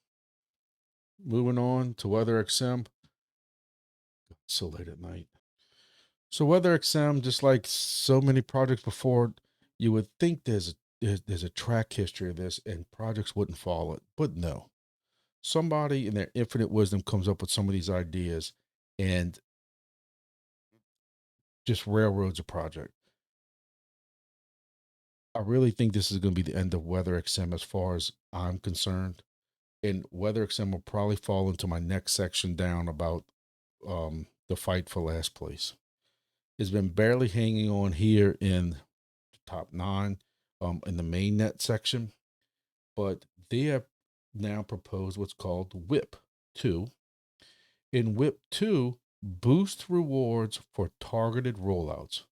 moving on to WeatherXM. So late at night. So WeatherXM, just like so many projects before, you would think there's a track history of this and projects wouldn't follow it, but no. Somebody in their infinite wisdom comes up with some of these ideas and just railroads a project. I really think this is going to be the end of WeatherXM as far as I'm concerned. And WeatherXM will probably fall into my next section down about the fight for last place. It's been barely hanging on here in the top 9 in the main net section, but they have now proposed what's called WIP 2. In WIP 2, boost rewards for targeted rollouts.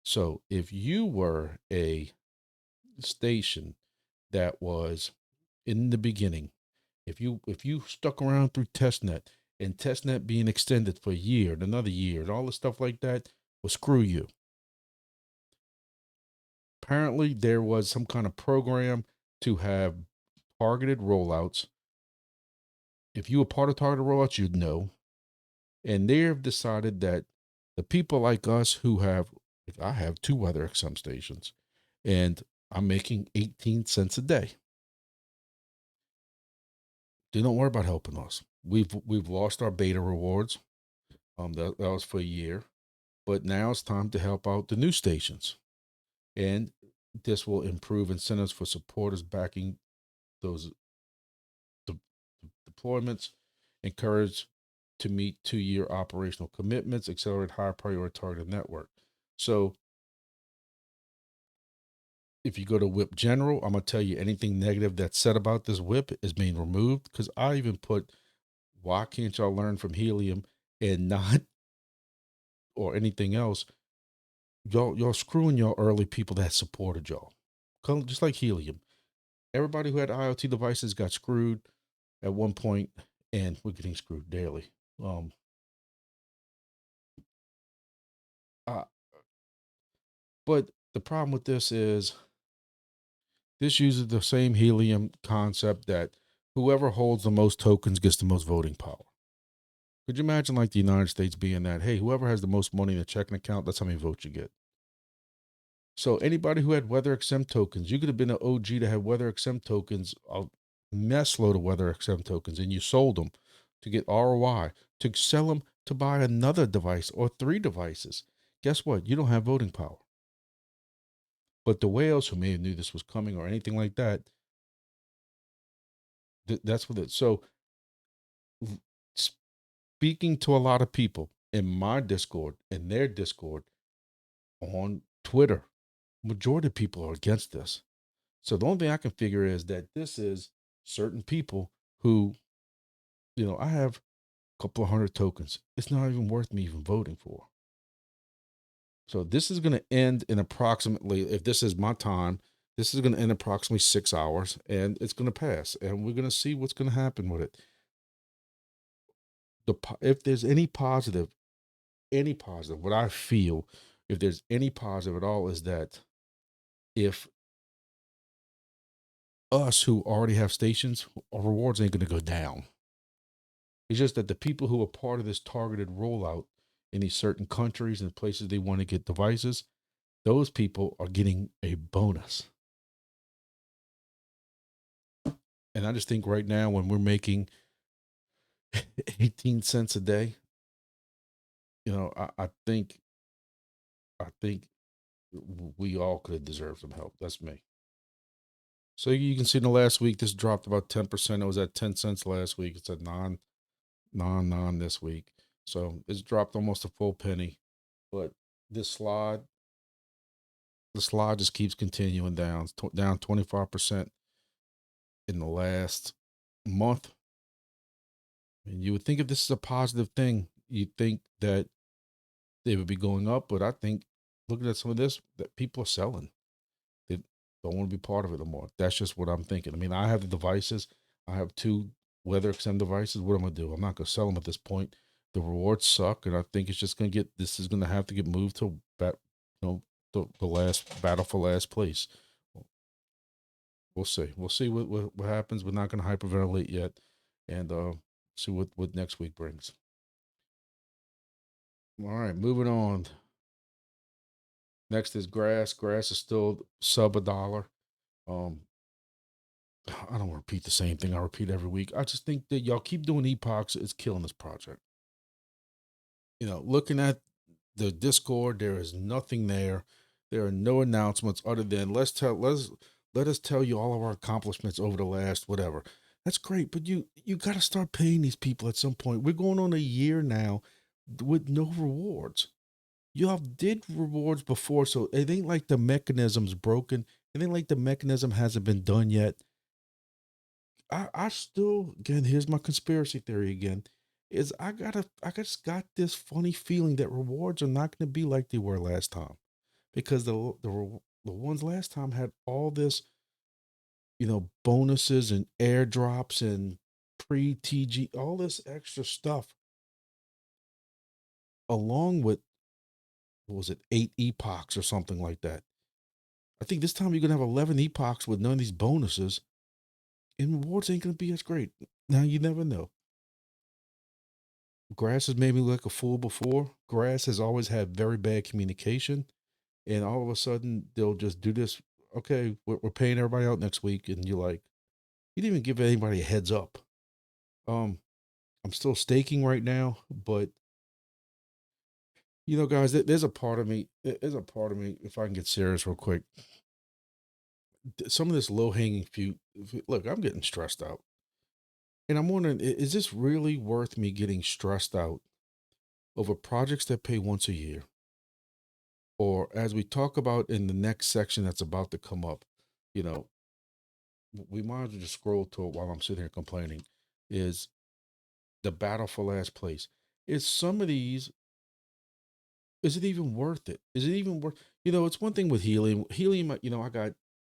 So if you were a station that was in the beginning, if you stuck around through testnet and testnet being extended for a year and another year and all the stuff like that, well, screw you. Apparently there was some kind of program to have targeted rollouts. If you were part of targeted rollouts, you'd know. And they have decided that the people like us who have, like I have 2 WeatherXM stations and I'm making 18 cents a day. They don't worry about helping us. We've lost our beta rewards. That was for a year, but now it's time to help out the new stations. And this will improve incentives for supporters backing those deployments, encourage to meet 2-year operational commitments, accelerate high priority targeted network. So if you go to WIP General, I'm going to tell you anything negative that's said about this WIP is being removed, because I even put, why can't y'all learn from Helium and not, or anything else? Y'all screwing y'all early people that supported y'all. Just like Helium. Everybody who had IoT devices got screwed at one point, and we're getting screwed daily. But the problem with this is this uses the same Helium concept that whoever holds the most tokens gets the most voting power. Could you imagine like the United States being that, hey, whoever has the most money in a checking account, that's how many votes you get. So anybody who had WeatherXM tokens, you could have been an OG to have WeatherXM tokens, a mess load of WeatherXM tokens, and you sold them to get ROI, to sell them to buy another device or 3 devices. Guess what? You don't have voting power. But the whales who may have knew this was coming or anything like that, that's what it. So speaking to a lot of people in my Discord, in their Discord, on Twitter, majority of people are against this. So the only thing I can figure is that this is certain people who, I have a couple of 100 tokens. It's not even worth me even voting for. So this is going to end in approximately, if this is my time, this is going to end approximately 6 hours, and it's going to pass, and we're going to see what's going to happen with it. If there's any positive, what I feel, if there's any positive at all, is that if us who already have stations, our rewards ain't going to go down. It's just that the people who are part of this targeted rollout in these certain countries and places they want to get devices, those people are getting a bonus. And I just think right now, when we're making 18 cents a day, I think we all could have deserved some help. That's me. So you can see in the last week, this dropped about 10%. It was at 10 cents last week. It's at non this week. So it's dropped almost a full penny. But this slide, the slide just keeps continuing down, down 25% in the last month. And you would think if this is a positive thing, you'd think that they would be going up. But I think looking at some of this, that people are selling. They don't want to be part of it anymore. That's just what I'm thinking. I mean, I have the devices. I have 2 WeatherXM devices. What am I going to do? I'm not going to sell them at this point. The rewards suck, and I think it's just going to this is going to have to get moved to the last battle for last place. We'll see. We'll see what happens. We're not going to hyperventilate yet. and see what next week brings. All right, moving on. Next is grass. Grass is still sub $1. Um, I don't repeat the same thing I repeat every week. I just think that y'all keep doing epochs. It's killing this project. Looking at the Discord, there is nothing there. There are no announcements other than let us tell you all of our accomplishments over the last whatever. That's great, but you got to start paying these people at some point. We're going on a year now with no rewards. You have did rewards before, so it ain't like the mechanism's broken. It ain't like the mechanism hasn't been done yet. I still, again, here's my conspiracy theory again, is I just got this funny feeling that rewards are not going to be like they were last time, because the ones last time had all this, bonuses and airdrops and pre TG, all this extra stuff, along with, what was it, 8 epochs or something like that. I think this time you're gonna have 11 epochs with none of these bonuses, and rewards ain't gonna be as great. Now you never know. Grass has made me look a fool before. Grass has always had very bad communication, and all of a sudden they'll just do this. Okay, we're paying everybody out next week, and you're like, you didn't even give anybody a heads up. Um, I'm still staking right now, but guys, there's a part of me. There's a part of me. If I can get serious real quick, some of this low hanging fruit. Look, I'm getting stressed out, and I'm wondering, is this really worth me getting stressed out over projects that pay once a year? Or as we talk about in the next section that's about to come up, you know, we might as well just scroll to it while I'm sitting here complaining, is the battle for last place. Is some of these, is it even worth it? Is it even worth, it's one thing with helium. Helium, I got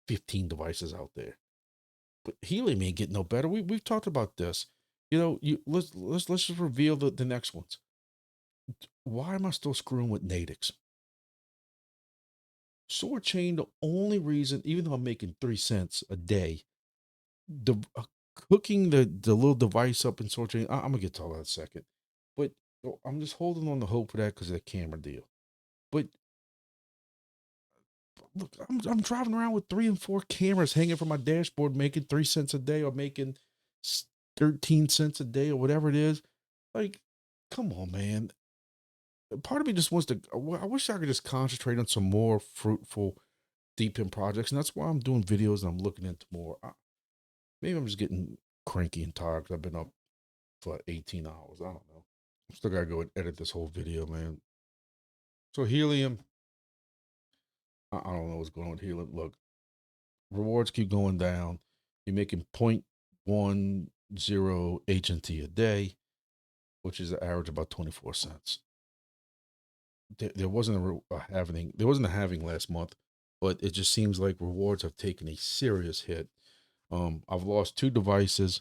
15 devices out there, but helium ain't getting no better. We've talked about this. Let's just reveal the next ones. Why am I still screwing with Natix? SOARCHAIN, the only reason, even though I'm making 3 cents a day, the hooking the little device up in SOARCHAIN, I'm gonna get to all that in a second. But I'm just holding on to hope for that because of the camera deal. But look, I'm driving around with 3 and 4 cameras hanging from my dashboard, making 3 cents a day or making 13 cents a day or whatever it is. Like, come on, man. Part of me just wants to. I wish I could just concentrate on some more fruitful deep in projects, and that's why I'm doing videos and I'm looking into more. Maybe I'm just getting cranky and tired because I've been up for 18 hours. I don't know. I'm still gotta go and edit this whole video, man. So helium, I don't know what's going on with helium. Look, rewards keep going down. You're making 0.10 HNT a day, which is an average about 24 cents. There wasn't a halving. There wasn't a halving last month, but it just seems like rewards have taken a serious hit. I've lost 2 devices.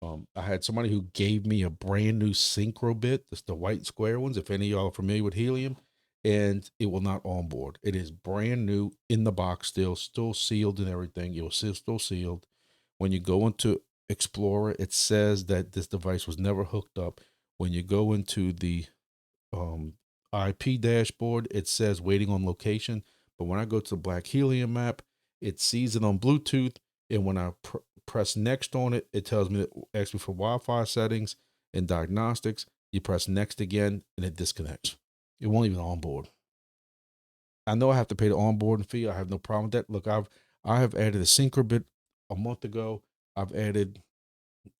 I had somebody who gave me a brand new synchro bit. That's the white square ones. If any of y'all are familiar with helium, and it will not onboard. It is brand new in the box, still sealed and everything. It was still sealed. When you go into Explorer, it says that this device was never hooked up. When you go into the IP dashboard, it says waiting on location. But when I go to the Black Helium map, it sees it on Bluetooth. And when I press next on it, it tells me, asks me for Wi-Fi settings and diagnostics. You press next again and it disconnects. It won't even onboard. I know I have to pay the onboarding fee. I have no problem with that. Look, I have added a synchro bit a month ago. I've added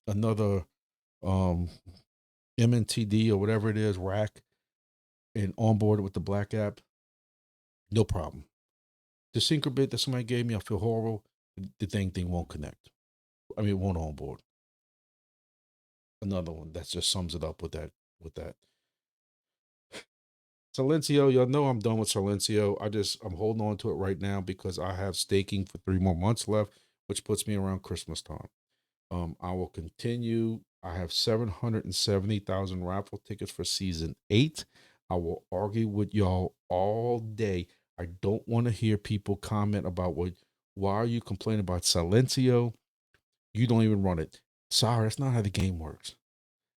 another MNTD or whatever it is, rack, and onboarded with the Black app. No problem. The synchro bit that somebody gave me, I feel horrible. The thing won't connect. I mean, it won't onboard. Another one that just sums it up with that. Silencio, y'all know I'm done with Silencio. I'm holding on to it right now because I have staking for 3 more months left, which puts me around Christmas time. I will continue. I have 770,000 raffle tickets for season 8. I will argue with y'all all day. I don't want to hear people comment about why are you complaining about Silencio? You don't even run it. Sorry, that's not how the game works.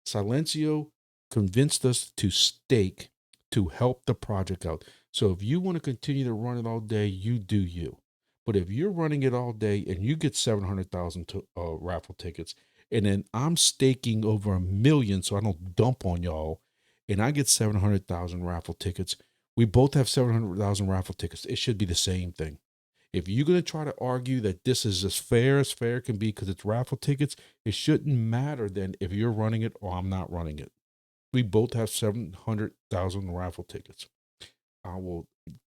Silencio convinced us to stake to help the project out. So if you want to continue to run it all day, you do you. But if you're running it all day and you get 700,000 raffle tickets, and then I'm staking over 1 million so I don't dump on y'all, and I get 700,000 raffle tickets, we both have 700,000 raffle tickets. It should be the same thing. If you're going to try to argue that this is as fair can be because it's raffle tickets, it shouldn't matter then if you're running it or I'm not running it. We both have 700,000 raffle tickets.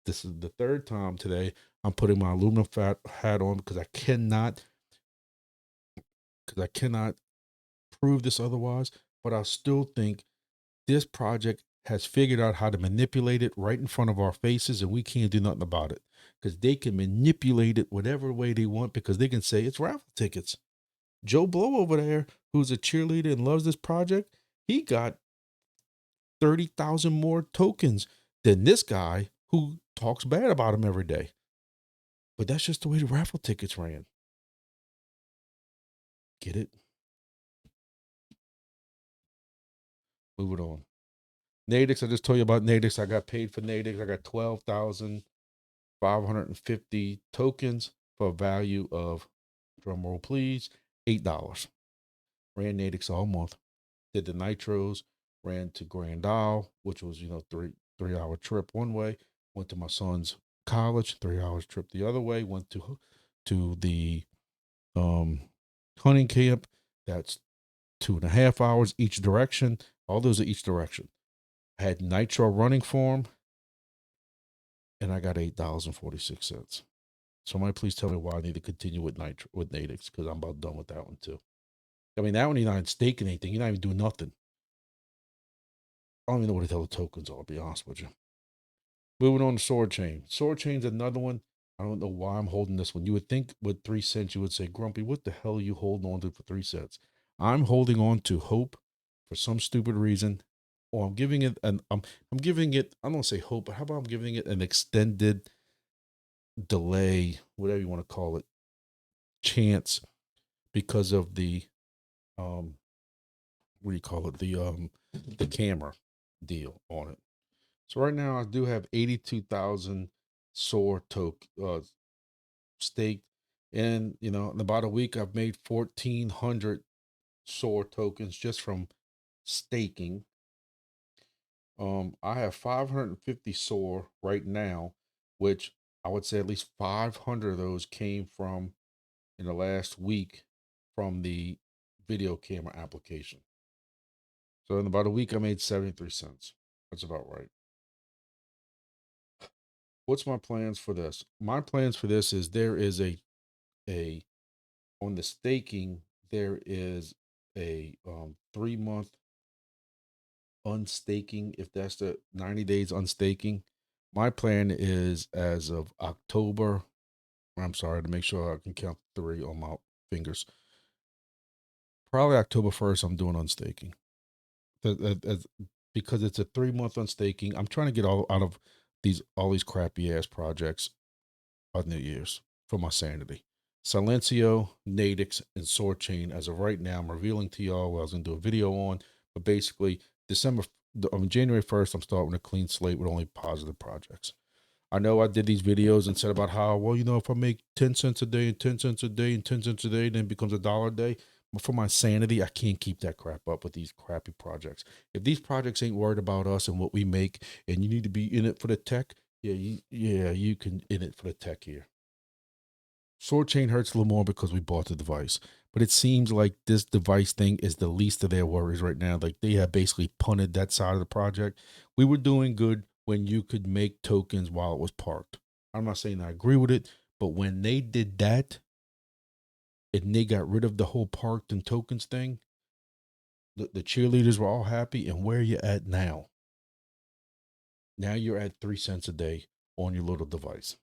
This is the third time today I'm putting my aluminum hat on because I cannot prove this otherwise, but I still think this project has figured out how to manipulate it right in front of our faces, and we can't do nothing about it because they can manipulate it whatever way they want because they can say it's raffle tickets. Joe Blow over there, who's a cheerleader and loves this project, he got 30,000 more tokens than this guy who talks bad about him every day. But that's just the way the raffle tickets ran. Get it? Move it on. Natix, I just told you about Natix. I got paid for Natix. I got 12,550 tokens for a value of, drum roll please, $8. Ran Natix all month. Did the nitros, ran to Grand Isle, which was, 3-hour trip one way. Went to my son's college, 3 hours trip the other way. Went to the hunting camp. That's 2.5 hours each direction. All those are each direction. I had nitro running for him, and I got $8.46. Somebody please tell me why I need to continue with Natix, because I'm about done with that one too. I mean, that one you're not staking anything. You're not even doing nothing. I don't even know what the hell the tokens are, I'll be honest with you. Moving on to SOARCHAIN. SOARCHAIN's another one. I don't know why I'm holding this one. You would think with 3 cents, you would say, Grumpy, what the hell are you holding on to for 3 cents? I'm holding on to hope for some stupid reason, or I'm giving it I'm giving it, I don't want to say hope, but how about I'm giving it an extended delay, whatever you want to call it, chance, because of the what do you call it, the camera deal on it. So right now I do have 82,000 SOAR staked, and in about a week I've made 1,400 SOAR tokens just from staking. I have 550 SOAR right now, which I would say at least 500 of those came from in the last week from the video camera application. So in about a week I made 73 cents. That's about right. What's my plans for this? My plans for this is there is a on the staking, there is a 3-month unstaking, if that's the 90 days unstaking. My plan is as of October, I'm sorry, to make sure I can count 3 on my fingers. Probably October 1st, I'm doing unstaking. Because it's a 3-month unstaking. I'm trying to get all out of all these crappy ass projects on New Year's for my sanity. Silencio, Natix, and SOARCHAIN. As of right now, I'm revealing to y'all what I was going to do a video on. But basically, January 1st, I'm starting a clean slate with only positive projects. I know I did these videos and said about how, well, if I make 10 cents a day and 10 cents a day and 10 cents a day, then it becomes $1 a day. But for my sanity, I can't keep that crap up with these crappy projects. If these projects ain't worried about us and what we make, and you need to be in it for the tech, you can in it for the tech here. SOARCHAIN hurts a little more because we bought the device, but it seems like this device thing is the least of their worries right now. Like they have basically punted that side of the project. We were doing good when you could make tokens while it was parked. I'm not saying I agree with it, but when they did that and they got rid of the whole parked and tokens thing, the cheerleaders were all happy. And where are you at now? Now you're at 3 cents a day on your little device.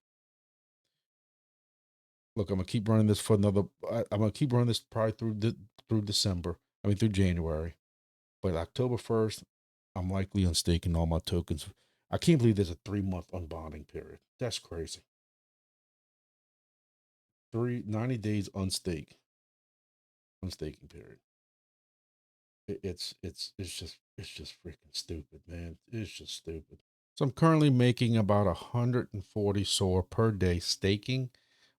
Look, I'm gonna keep running this for another. I'm gonna keep running this probably through December. I mean through January, but October 1st, I'm likely unstaking all my tokens. I can't believe there's a 3-month unbonding period. That's crazy. 90 days unstaking period. It's just freaking stupid, man. It's just stupid. So I'm currently making about 140 SOAR per day staking,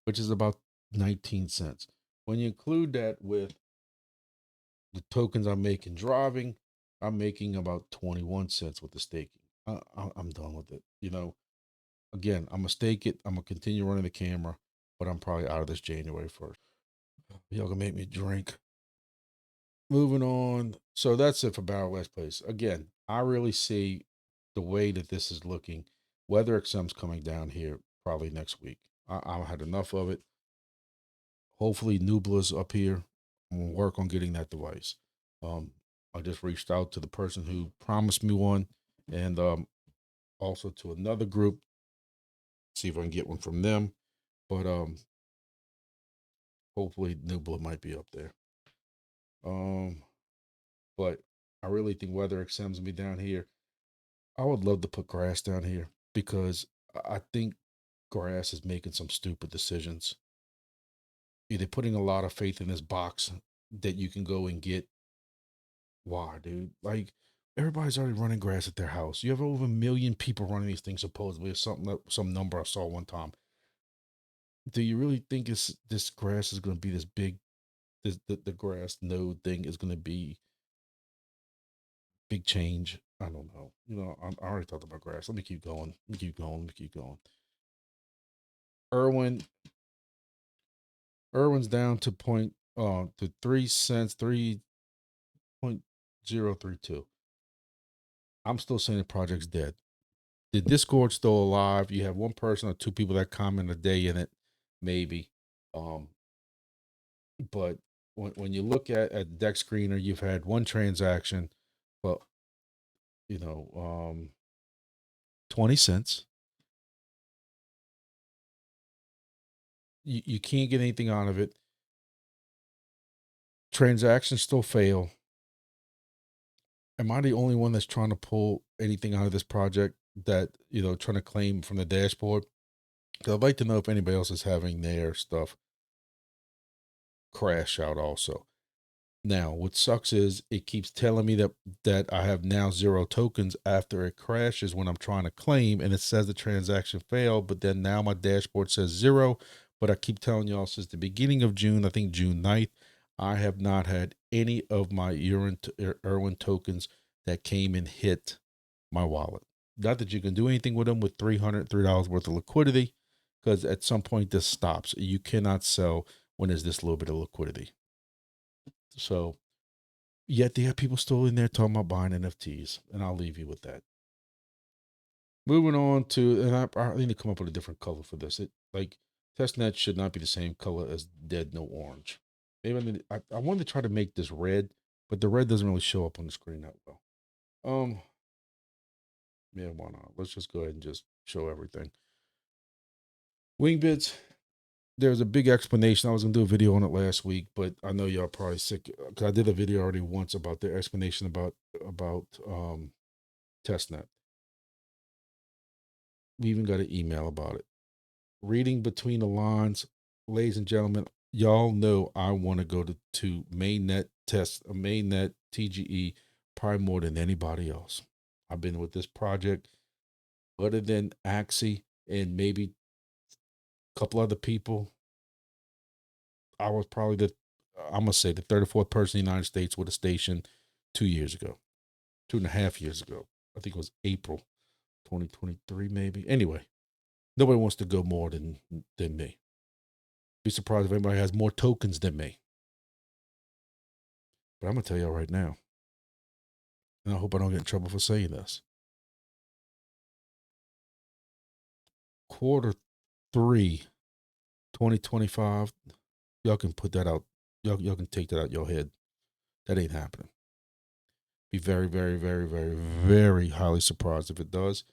which is about 19 cents. When you include that with the tokens I'm making driving, I'm making about 21 cents with the staking. I'm done with it. Again, I'm gonna stake it. I'm gonna continue running the camera, but I'm probably out of this January 1st. Y'all gonna make me drink. Moving on. So that's it for Barrel West Place. Again, I really see the way that this is looking. Weather XM's coming down here probably next week. I had enough of it. Hopefully Nubla's up here. I'm gonna work on getting that device. I just reached out to the person who promised me one, and also to another group, see if I can get one from them. But hopefully Nubla might be up there. But I really think Weather XM's gonna be down here. I would love to put Grass down here because I think Grass is making some stupid decisions. They're putting a lot of faith in this box that you can go and get. Why, dude? Like, everybody's already running Grass at their house. You have over 1 million people running these things supposedly, or something, some number I saw one time. Do you really think this Grass is going to be this big? The Grass node thing is going to be big change? I don't know. I already talked about Grass. Let me keep going. Erwin's down to to 3 cents, 3.032. I'm still saying the project's dead. The Discord's still alive. You have one person or two people that comment a day in it, maybe. But when you look at the deck screener, you've had one transaction, but 20 cents. You can't get anything out of it. Transactions still fail. Am I the only one that's trying to pull anything out of this project that, trying to claim from the dashboard? Because I'd like to know if anybody else is having their stuff crash out also. Now, what sucks is it keeps telling me that I have now 0 tokens after it crashes when I'm trying to claim, and it says the transaction failed, but then now my dashboard says 0. But I keep telling y'all since the beginning of June, I think June 9th, I have not had any of my ERWIN tokens that came and hit my wallet. Not that you can do anything with them with $303 worth of liquidity, because at some point this stops. You cannot sell when there's this little bit of liquidity. So, yet there are people still in there talking about buying NFTs, and I'll leave you with that. Moving on to, and I need to come up with a different color for this. Testnet should not be the same color as Dead No Orange. Maybe I wanted to try to make this red, but the red doesn't really show up on the screen that well. Yeah, why not? Let's just go ahead and just show everything. Wingbits. There's a big explanation. I was gonna do a video on it last week, but I know y'all probably sick because I did a video already once about the explanation about testnet. We even got an email about it. Reading between the lines, ladies and gentlemen, y'all know I want to go to mainnet mainnet TGE probably more than anybody else. I've been with this project other than Axie and maybe a couple other people. I was probably I'm gonna say the 34th person in the United States with a station 2 years ago, 2.5 years ago. I think it was April 2023, maybe. Anyway, nobody wants to go more than me. Be surprised if anybody has more tokens than me. But I'm gonna tell y'all right now, and I hope I don't get in trouble for saying this. Q3 2025, y'all can put that out. Y'all can take that out your head. That ain't happening. Be very, very, very, very, very highly surprised if it does.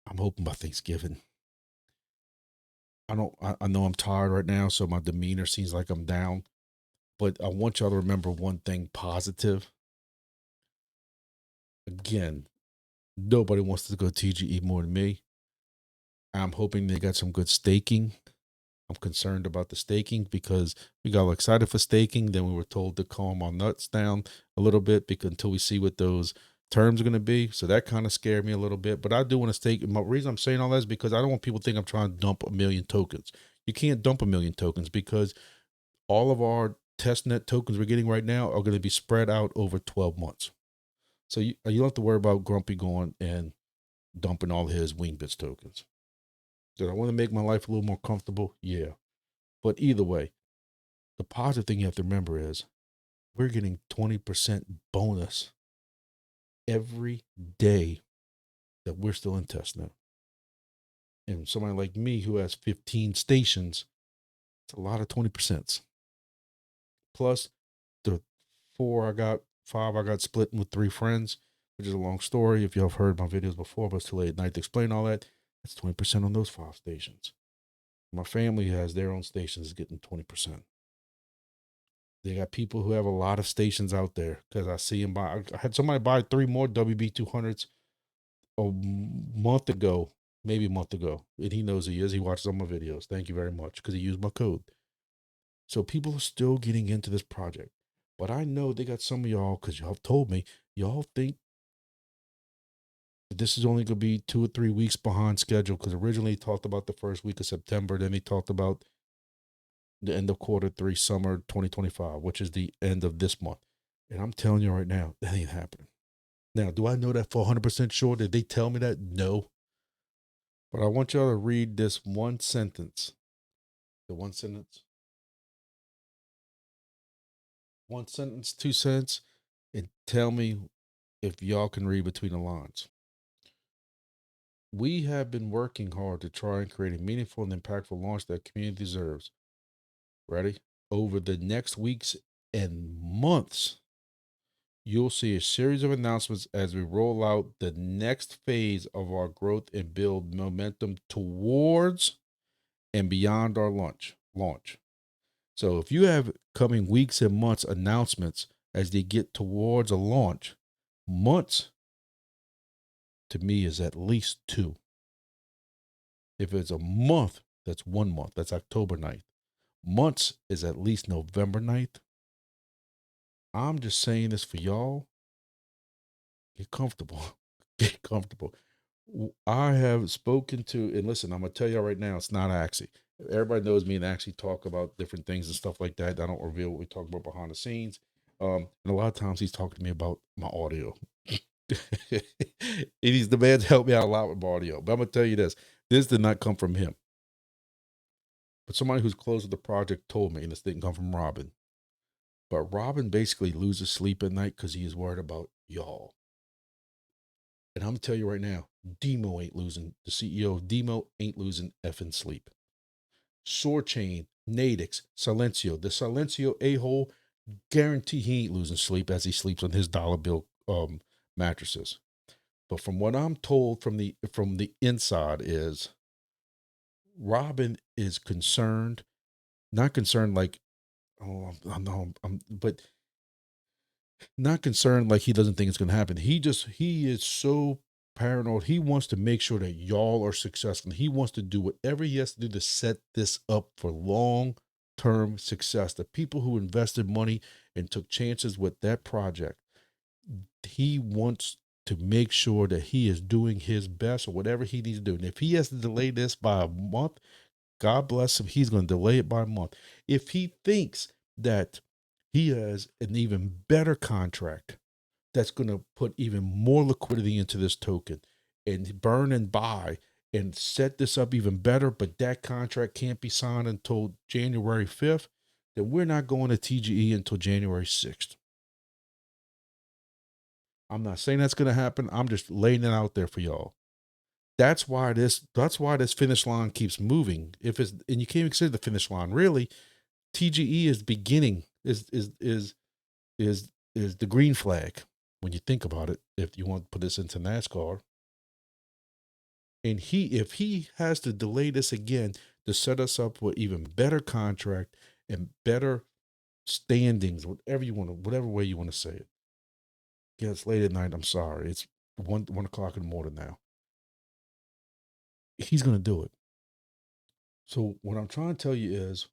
I'm hoping by Thanksgiving. I know I'm tired right now, so my demeanor seems like I'm down. But I want y'all to remember one thing positive. Again, nobody wants to go TGE more than me. I'm hoping they got some good staking. I'm concerned about the staking because we got excited for staking. Then we were told to calm our nuts down a little bit because until we see what those terms are going to be. So that kind of scared me a little bit. But I do want to stake. My reason I'm saying all that is because I don't want people to think I'm trying to dump 1 million tokens. You can't dump 1 million tokens because all of our testnet tokens we're getting right now are going to be spread out over 12 months. So you don't have to worry about Grumpy going and dumping all his Wingbits tokens. Did I want to make my life a little more comfortable? Yeah. But either way, the positive thing you have to remember is we're getting 20% bonus every day that we're still in testnet. And somebody like me who has 15 stations, it's a lot of 20%. Plus the 5 I got split with 3 friends, which is a long story. If y'all have heard my videos before, but it's too late at night to explain all that. That's 20% on those 5 stations. My family has their own stations getting 20%. They got people who have a lot of stations out there because I see them buy. I had somebody buy 3 more WB200s a month ago, maybe a month ago. And he knows he is. He watches all my videos. Thank you very much because he used my code. So people are still getting into this project. But I know they got some of y'all, because y'all have told me, y'all think that this is only going to be 2 or 3 weeks behind schedule because originally he talked about the first week of September. Then he talked about the end of Q3, summer 2025, which is the end of this month. And I'm telling you right now, that ain't happening. Now, do I know that for 100% sure? Did they tell me that? No. But I want y'all to read this one sentence. The one sentence. 1 sentence, 2 cents, and tell me if y'all can read between the lines. We have been working hard to try and create a meaningful and impactful launch that community deserves. Ready? Over the next weeks and months, you'll see a series of announcements as we roll out the next phase of our growth and build momentum towards and beyond our launch. So if you have coming weeks and months announcements as they get towards a launch, months to me is at least 2. If it's a month, that's 1 month. That's October 9th. Months is at least November 9th. I'm just saying this for y'all. Get comfortable. Get comfortable. I have spoken to, and listen, I'm going to tell y'all right now, it's not Axie. Everybody knows me and Axie talk about different things and stuff like that. I don't reveal what we talk about behind the scenes. And a lot of times he's talking to me about my audio. He's the man to help me out a lot with my audio. But I'm going to tell you this did not come from him. But somebody who's close to the project told me, and this didn't come from Robin. But Robin basically loses sleep at night because he is worried about y'all. And I'm going to tell you right now, DIMO ain't losing, the CEO of DIMO ain't losing effing sleep. SOARCHAIN, Natix, Silencio, the Silencio a-hole, guarantee he ain't losing sleep as he sleeps on his dollar bill mattresses. But from what I'm told from the inside is Robin is concerned, not concerned like, oh, but not concerned like he doesn't think it's going to happen. He is so paranoid. He wants to make sure that y'all are successful. He wants to do whatever he has to do to set this up for long-term success. The people who invested money and took chances with that project, he wants to make sure that he is doing his best or whatever he needs to do. And if he has to delay this by a month, God bless him, he's going to delay it by a month. If he thinks that he has an even better contract that's going to put even more liquidity into this token and burn and buy and set this up even better, but that contract can't be signed until January 5th, then we're not going to TGE until January 6th. I'm not saying that's going to happen. I'm just laying it out there for y'all. That's why this finish line keeps moving. And you can't even consider the finish line. Really, TGE is beginning, is the green flag when you think about it, if you want to put this into NASCAR. And if he has to delay this again to set us up with even better contract and better standings, whatever way you want to say it. Yeah, it's late at night. I'm sorry. It's 1 o'clock in the morning now. He's going to do it. So what I'm trying to tell you is,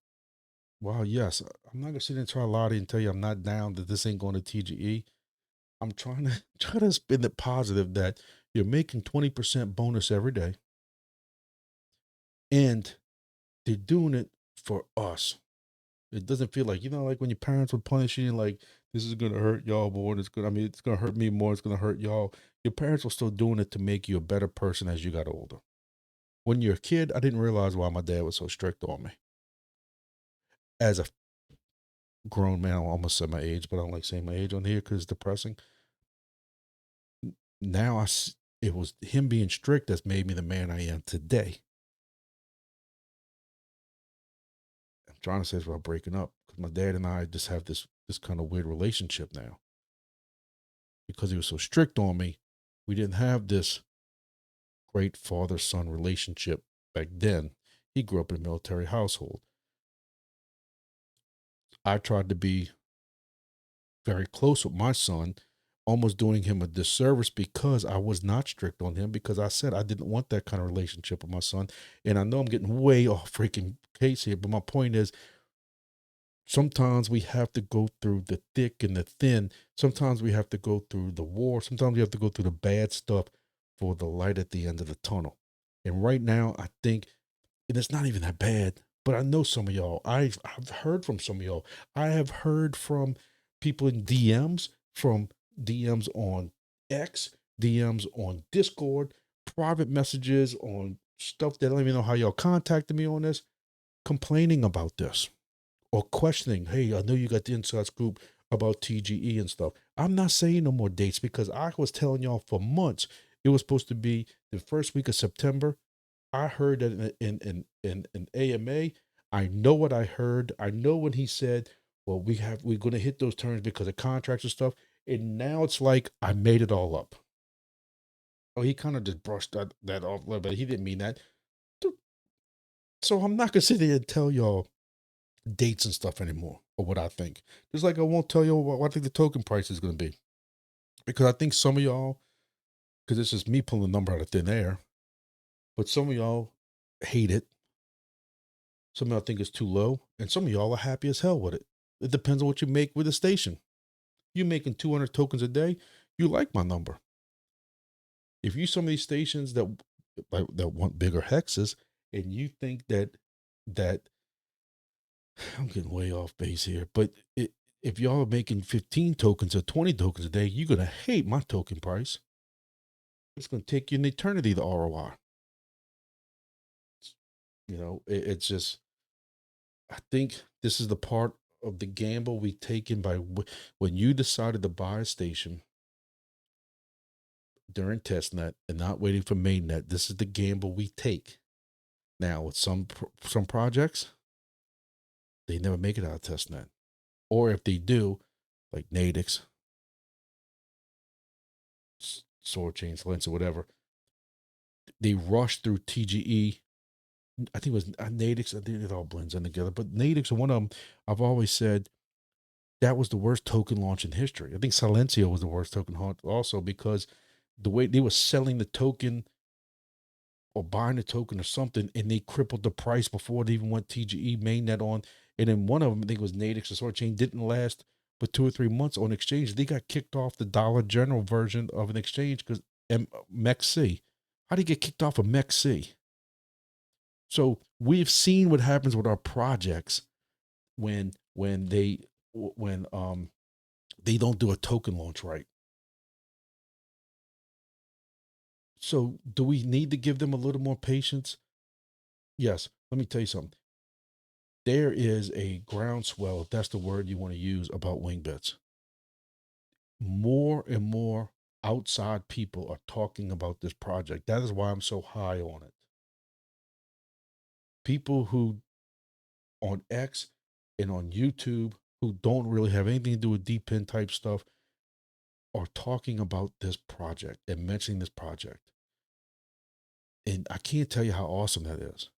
while yes, I'm not gonna sit there and try to lie to you and tell you I'm not down that this ain't going to TGE. I'm trying to try to spin it positive that you're making 20% bonus every day, and they're doing it for us. It doesn't feel like, like when your parents would punish you, like, this is gonna hurt y'all more. It's gonna hurt me more. It's gonna hurt y'all. Your parents were still doing it to make you a better person as you got older. When you're a kid, I didn't realize why my dad was so strict on me. As a grown man, I almost said my age, but I don't like saying my age on here because it's depressing. Now it was him being strict that's made me the man I am today. I'm trying to say it's about breaking up because my dad and I just have this kind of weird relationship now. Because he was so strict on me, we didn't have this great father-son relationship back then. He grew up in a military household. I tried to be very close with my son, almost doing him a disservice because I was not strict on him, because I said I didn't want that kind of relationship with my son. And I know I'm getting way off freaking case here, but my point is, sometimes we have to go through the thick and the thin. Sometimes we have to go through the war. Sometimes we have to go through the bad stuff for the light at the end of the tunnel. And right now, I think, and it's not even that bad, but I know some of y'all. I've heard from some of y'all. I have heard from people in DMs, from DMs on X, DMs on Discord, private messages on stuff that I don't even know how y'all contacted me on this, complaining about this or questioning. Hey, I know you got the inside scoop about TGE and stuff. I'm not saying no more dates because I was telling y'all for months it was supposed to be the first week of September. I heard that in an AMA. I know what I heard. I know when he said, well, we're going to hit those terms because of contracts and stuff. And now it's like I made it all up. Oh, he kind of just brushed that off a little bit. He didn't mean that. So I'm not going to sit there and tell y'all dates and stuff anymore or what I think. Just like I won't tell you what I think the token price is going to be. Because I think some of y'all, because this is me pulling a number out of thin air, but some of y'all hate it. Some of y'all think it's too low, and some of y'all are happy as hell with it. It depends on what you make with the station. You making 200 tokens a day, you like my number. If you some of these stations that want bigger hexes, and you think that I'm getting way off base here, but if y'all are making 15 tokens or 20 tokens a day, you're gonna hate my token price. It's gonna take you an eternity to ROI. It's just, I think this is the part of the gamble we taken by when you decided to buy a station during testnet and not waiting for mainnet. This is the gamble we take. Now with some projects, they never make it out of testnet, or if they do, like Natix, SOARCHAIN, Silencio, whatever, they rush through TGE. I think it was Natix. I think it all blends in together. But Natix, one of them, I've always said that was the worst token launch in history. I think Silencio was the worst token launch also because the way they were selling the token or buying the token or something, and they crippled the price before it even went TGE mainnet on. And then one of them, I think it was Natix or SOARCHAIN, didn't last but 2 or 3 months on exchange. They got kicked off the Dollar General version of an exchange because MEXC. How do you get kicked off of MEXC? So we've seen what happens with our projects when they don't do a token launch right. So do we need to give them a little more patience? Yes. Let me tell you something. There is a groundswell, if that's the word you want to use, about Wingbits. More and more outside people are talking about this project. That is why I'm so high on it. People who on X and on YouTube who don't really have anything to do with deep pin type stuff are talking about this project and mentioning this project. And I can't tell you how awesome that is.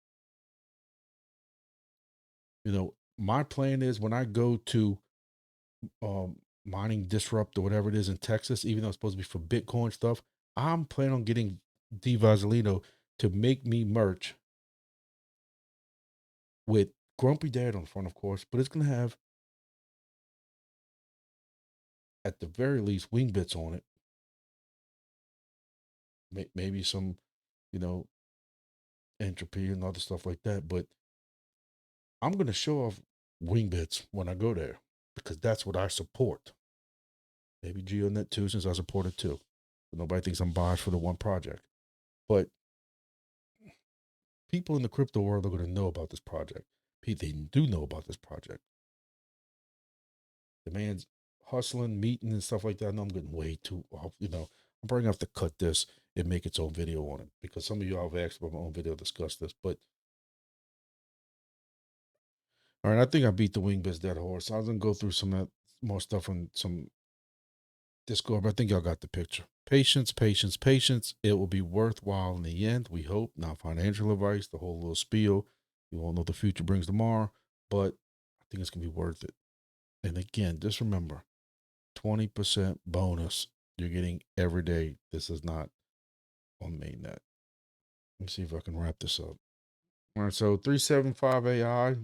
My plan is when I go to mining disrupt or whatever it is in Texas, even though it's supposed to be for Bitcoin stuff, I'm planning on getting D Vasilino to make me merch with Grumpy Dad on the front, of course, but it's going to have, at the very least, Wingbits on it. Maybe some, you know, Entropy and other stuff like that. But I'm going to show off Wingbits when I go there because that's what I support. Maybe GeoDNet too, since I support it too. But nobody thinks I'm biased for the one project. But people in the crypto world are going to know about this project. They do know about this project. The man's hustling, meeting, and stuff like that. I know I'm getting way too off. I'm probably gonna have to cut this and make its own video on it because some of y'all have asked about my own video to discuss this. But all right, I think I beat the Wingbits dead horse. I was gonna go through some more stuff on some Discord, but I think y'all got the picture. Patience, patience, patience. It will be worthwhile in the end. We hope. Not financial advice. The whole little spiel. You won't know what the future brings tomorrow, but I think it's gonna be worth it. And again, just remember, 20% bonus you're getting every day. This is not on mainnet. Let me see if I can wrap this up. All right, so 375 AI,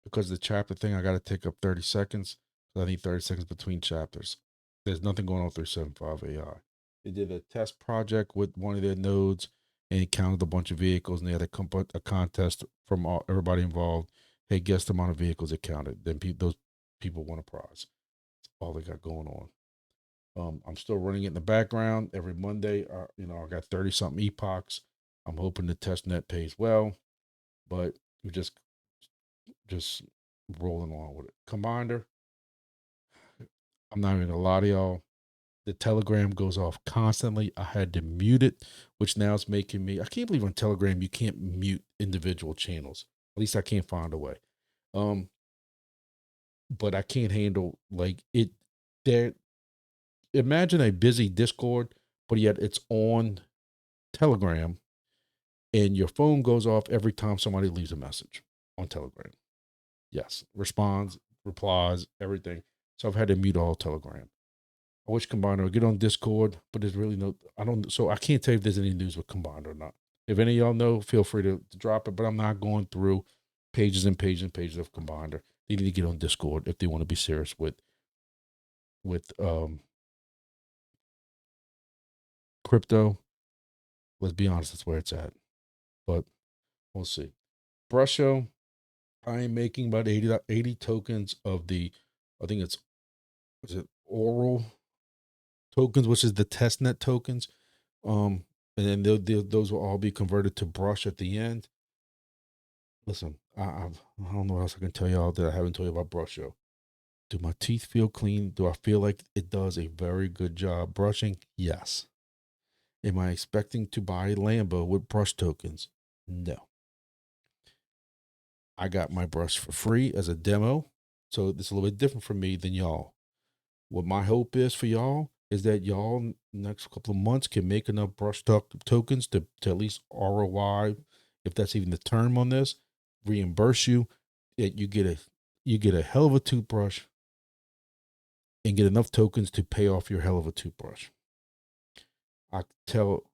because of the chapter thing, I got to take up 30 seconds. I need 30 seconds between chapters. There's nothing going on with 375 AI. They did a test project with one of their nodes, and it counted a bunch of vehicles, and they had a contest from everybody involved. Hey, guess the amount of vehicles it counted. Then those people won a prize. That's all they got going on. I'm still running it in the background every Monday. I got 30 something epochs. I'm hoping the test net pays well, but we're just rolling along with it. Combinder, I'm not even gonna lie to y'all. The Telegram goes off constantly. I had to mute it, which now is making me. I can't believe on Telegram you can't mute individual channels. At least I can't find a way. But I can't handle like it. There, imagine a busy Discord, but yet it's on Telegram, and your phone goes off every time somebody leaves a message on Telegram. Yes, responds, replies, everything. So I've had to mute all Telegram. I wish Combiner would get on Discord, but there's really so I can't tell you if there's any news with Combiner or not. If any of y'all know, feel free to drop it, but I'm not going through pages and pages and pages of Combiner. They need to get on Discord if they want to be serious with crypto. Let's be honest, that's where it's at. But we'll see. Brusho, I am making about 80 tokens of the, I think is it oral tokens, which is the testnet tokens. And then those will all be converted to brush at the end. Listen, I don't know what else I can tell y'all that I haven't told you about Brusho. Do my teeth feel clean? Do I feel like it does a very good job brushing? Yes. Am I expecting to buy a Lambo with brush tokens? No. I got my brush for free as a demo. So it's a little bit different for me than y'all. What my hope is for y'all is that y'all next couple of months can make enough brush tokens to at least ROI, if that's even the term on this, reimburse you. That you get a hell of a toothbrush and get enough tokens to pay off your hell of a toothbrush. I tell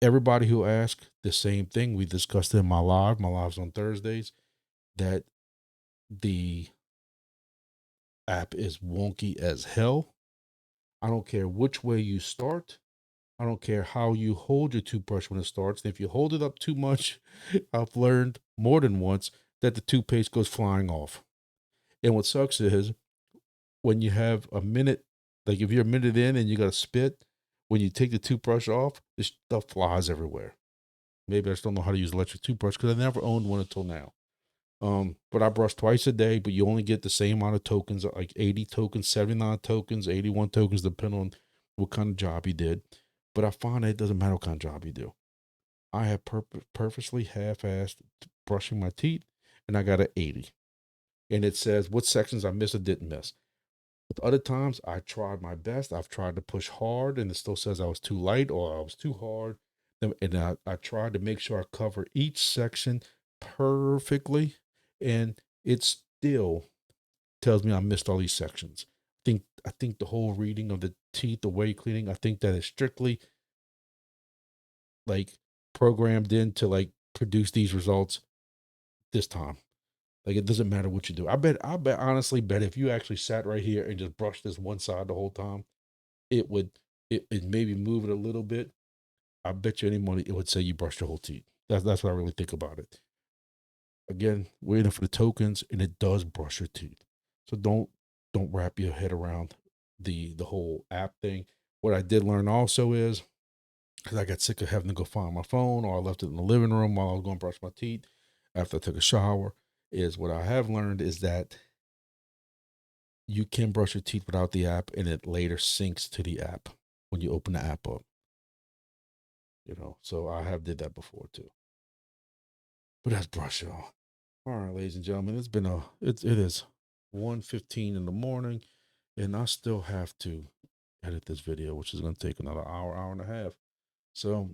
everybody who asks the same thing. We discussed it in my lives on Thursdays, that the app is wonky as hell. I don't care which way you start. I don't care how you hold your toothbrush when it starts. If you hold it up too much, I've learned more than once that the toothpaste goes flying off. And what sucks is when you have a minute, like if you're a minute in and you got to spit, when you take the toothbrush off, this stuff flies everywhere. Maybe I just don't know how to use electric toothbrush because I never owned one until now. But I brush twice a day, but you only get the same amount of tokens, like 80 tokens, 79 tokens, 81 tokens, depending on what kind of job you did. But I find that it doesn't matter what kind of job you do. I have purposely half-assed brushing my teeth, and I got an 80. And it says what sections I missed or didn't miss. But other times, I tried my best. I've tried to push hard, and it still says I was too light or I was too hard. And I tried to make sure I cover each section perfectly, and it still tells me I missed all these sections. I think the whole reading of the teeth, the way cleaning, I think that is strictly like programmed in to like produce these results this time. Like, it doesn't matter what you do. I bet honestly bet if you actually sat right here and just brushed this one side the whole time, it would it maybe move it a little bit. I bet you any money it would say you brushed your whole teeth. That's what I really think about it. Again, waiting for the tokens, and it does brush your teeth. So don't wrap your head around the whole app thing. What I did learn also is, because I got sick of having to go find my phone, or I left it in the living room while I was going to brush my teeth after I took a shower, is what I have learned is that you can brush your teeth without the app, and it later syncs to the app when you open the app up. So I have did that before too. But that's brush, y'all. All right, ladies and gentlemen, it is 1:15 in the morning, and I still have to edit this video, which is going to take another hour and a half. So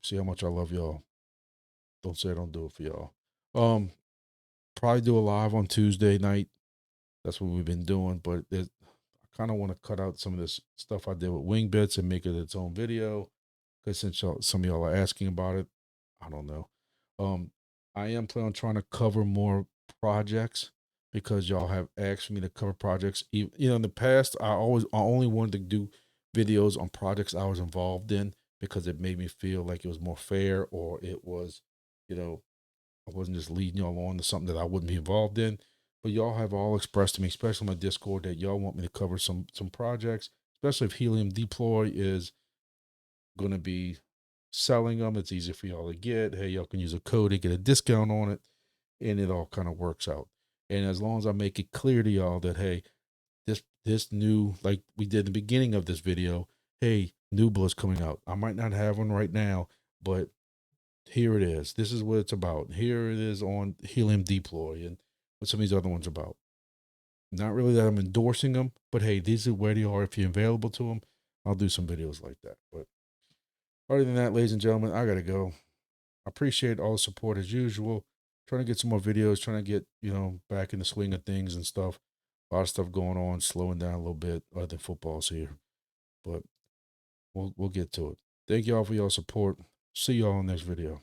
see how much I love y'all. Don't say I don't do it for y'all. Probably do a live on Tuesday night. That's what we've been doing, but I kind of want to cut out some of this stuff I did with Wingbits and make it its own video. Because since some of y'all are asking about it, I don't know. I am planning on trying to cover more projects because y'all have asked me to cover projects. In the past, I only wanted to do videos on projects I was involved in because it made me feel like it was more fair, or it was, I wasn't just leading y'all on to something that I wouldn't be involved in. But y'all have all expressed to me, especially on my Discord, that y'all want me to cover some projects, especially if Helium Deploy is going to be selling them. It's easy for y'all to get. Hey, y'all can use a code to get a discount on it, and it all kind of works out. And as long as I make it clear to y'all that, hey, this new, like we did in the beginning of this video, hey, Nubla's coming out. I might not have one right now, but here it is. This is what it's about. Here it is on Helium Deploy and what some of these other ones about. Not really that I'm endorsing them, but hey, these are where they are. If you're available to them, I'll do some videos like that. But other than that, ladies and gentlemen, I gotta go. I appreciate all the support as usual. Trying to get some more videos, trying to get, back in the swing of things and stuff. A lot of stuff going on, slowing down a little bit other than football's here. But we'll get to it. Thank y'all for your support. See y'all in the next video.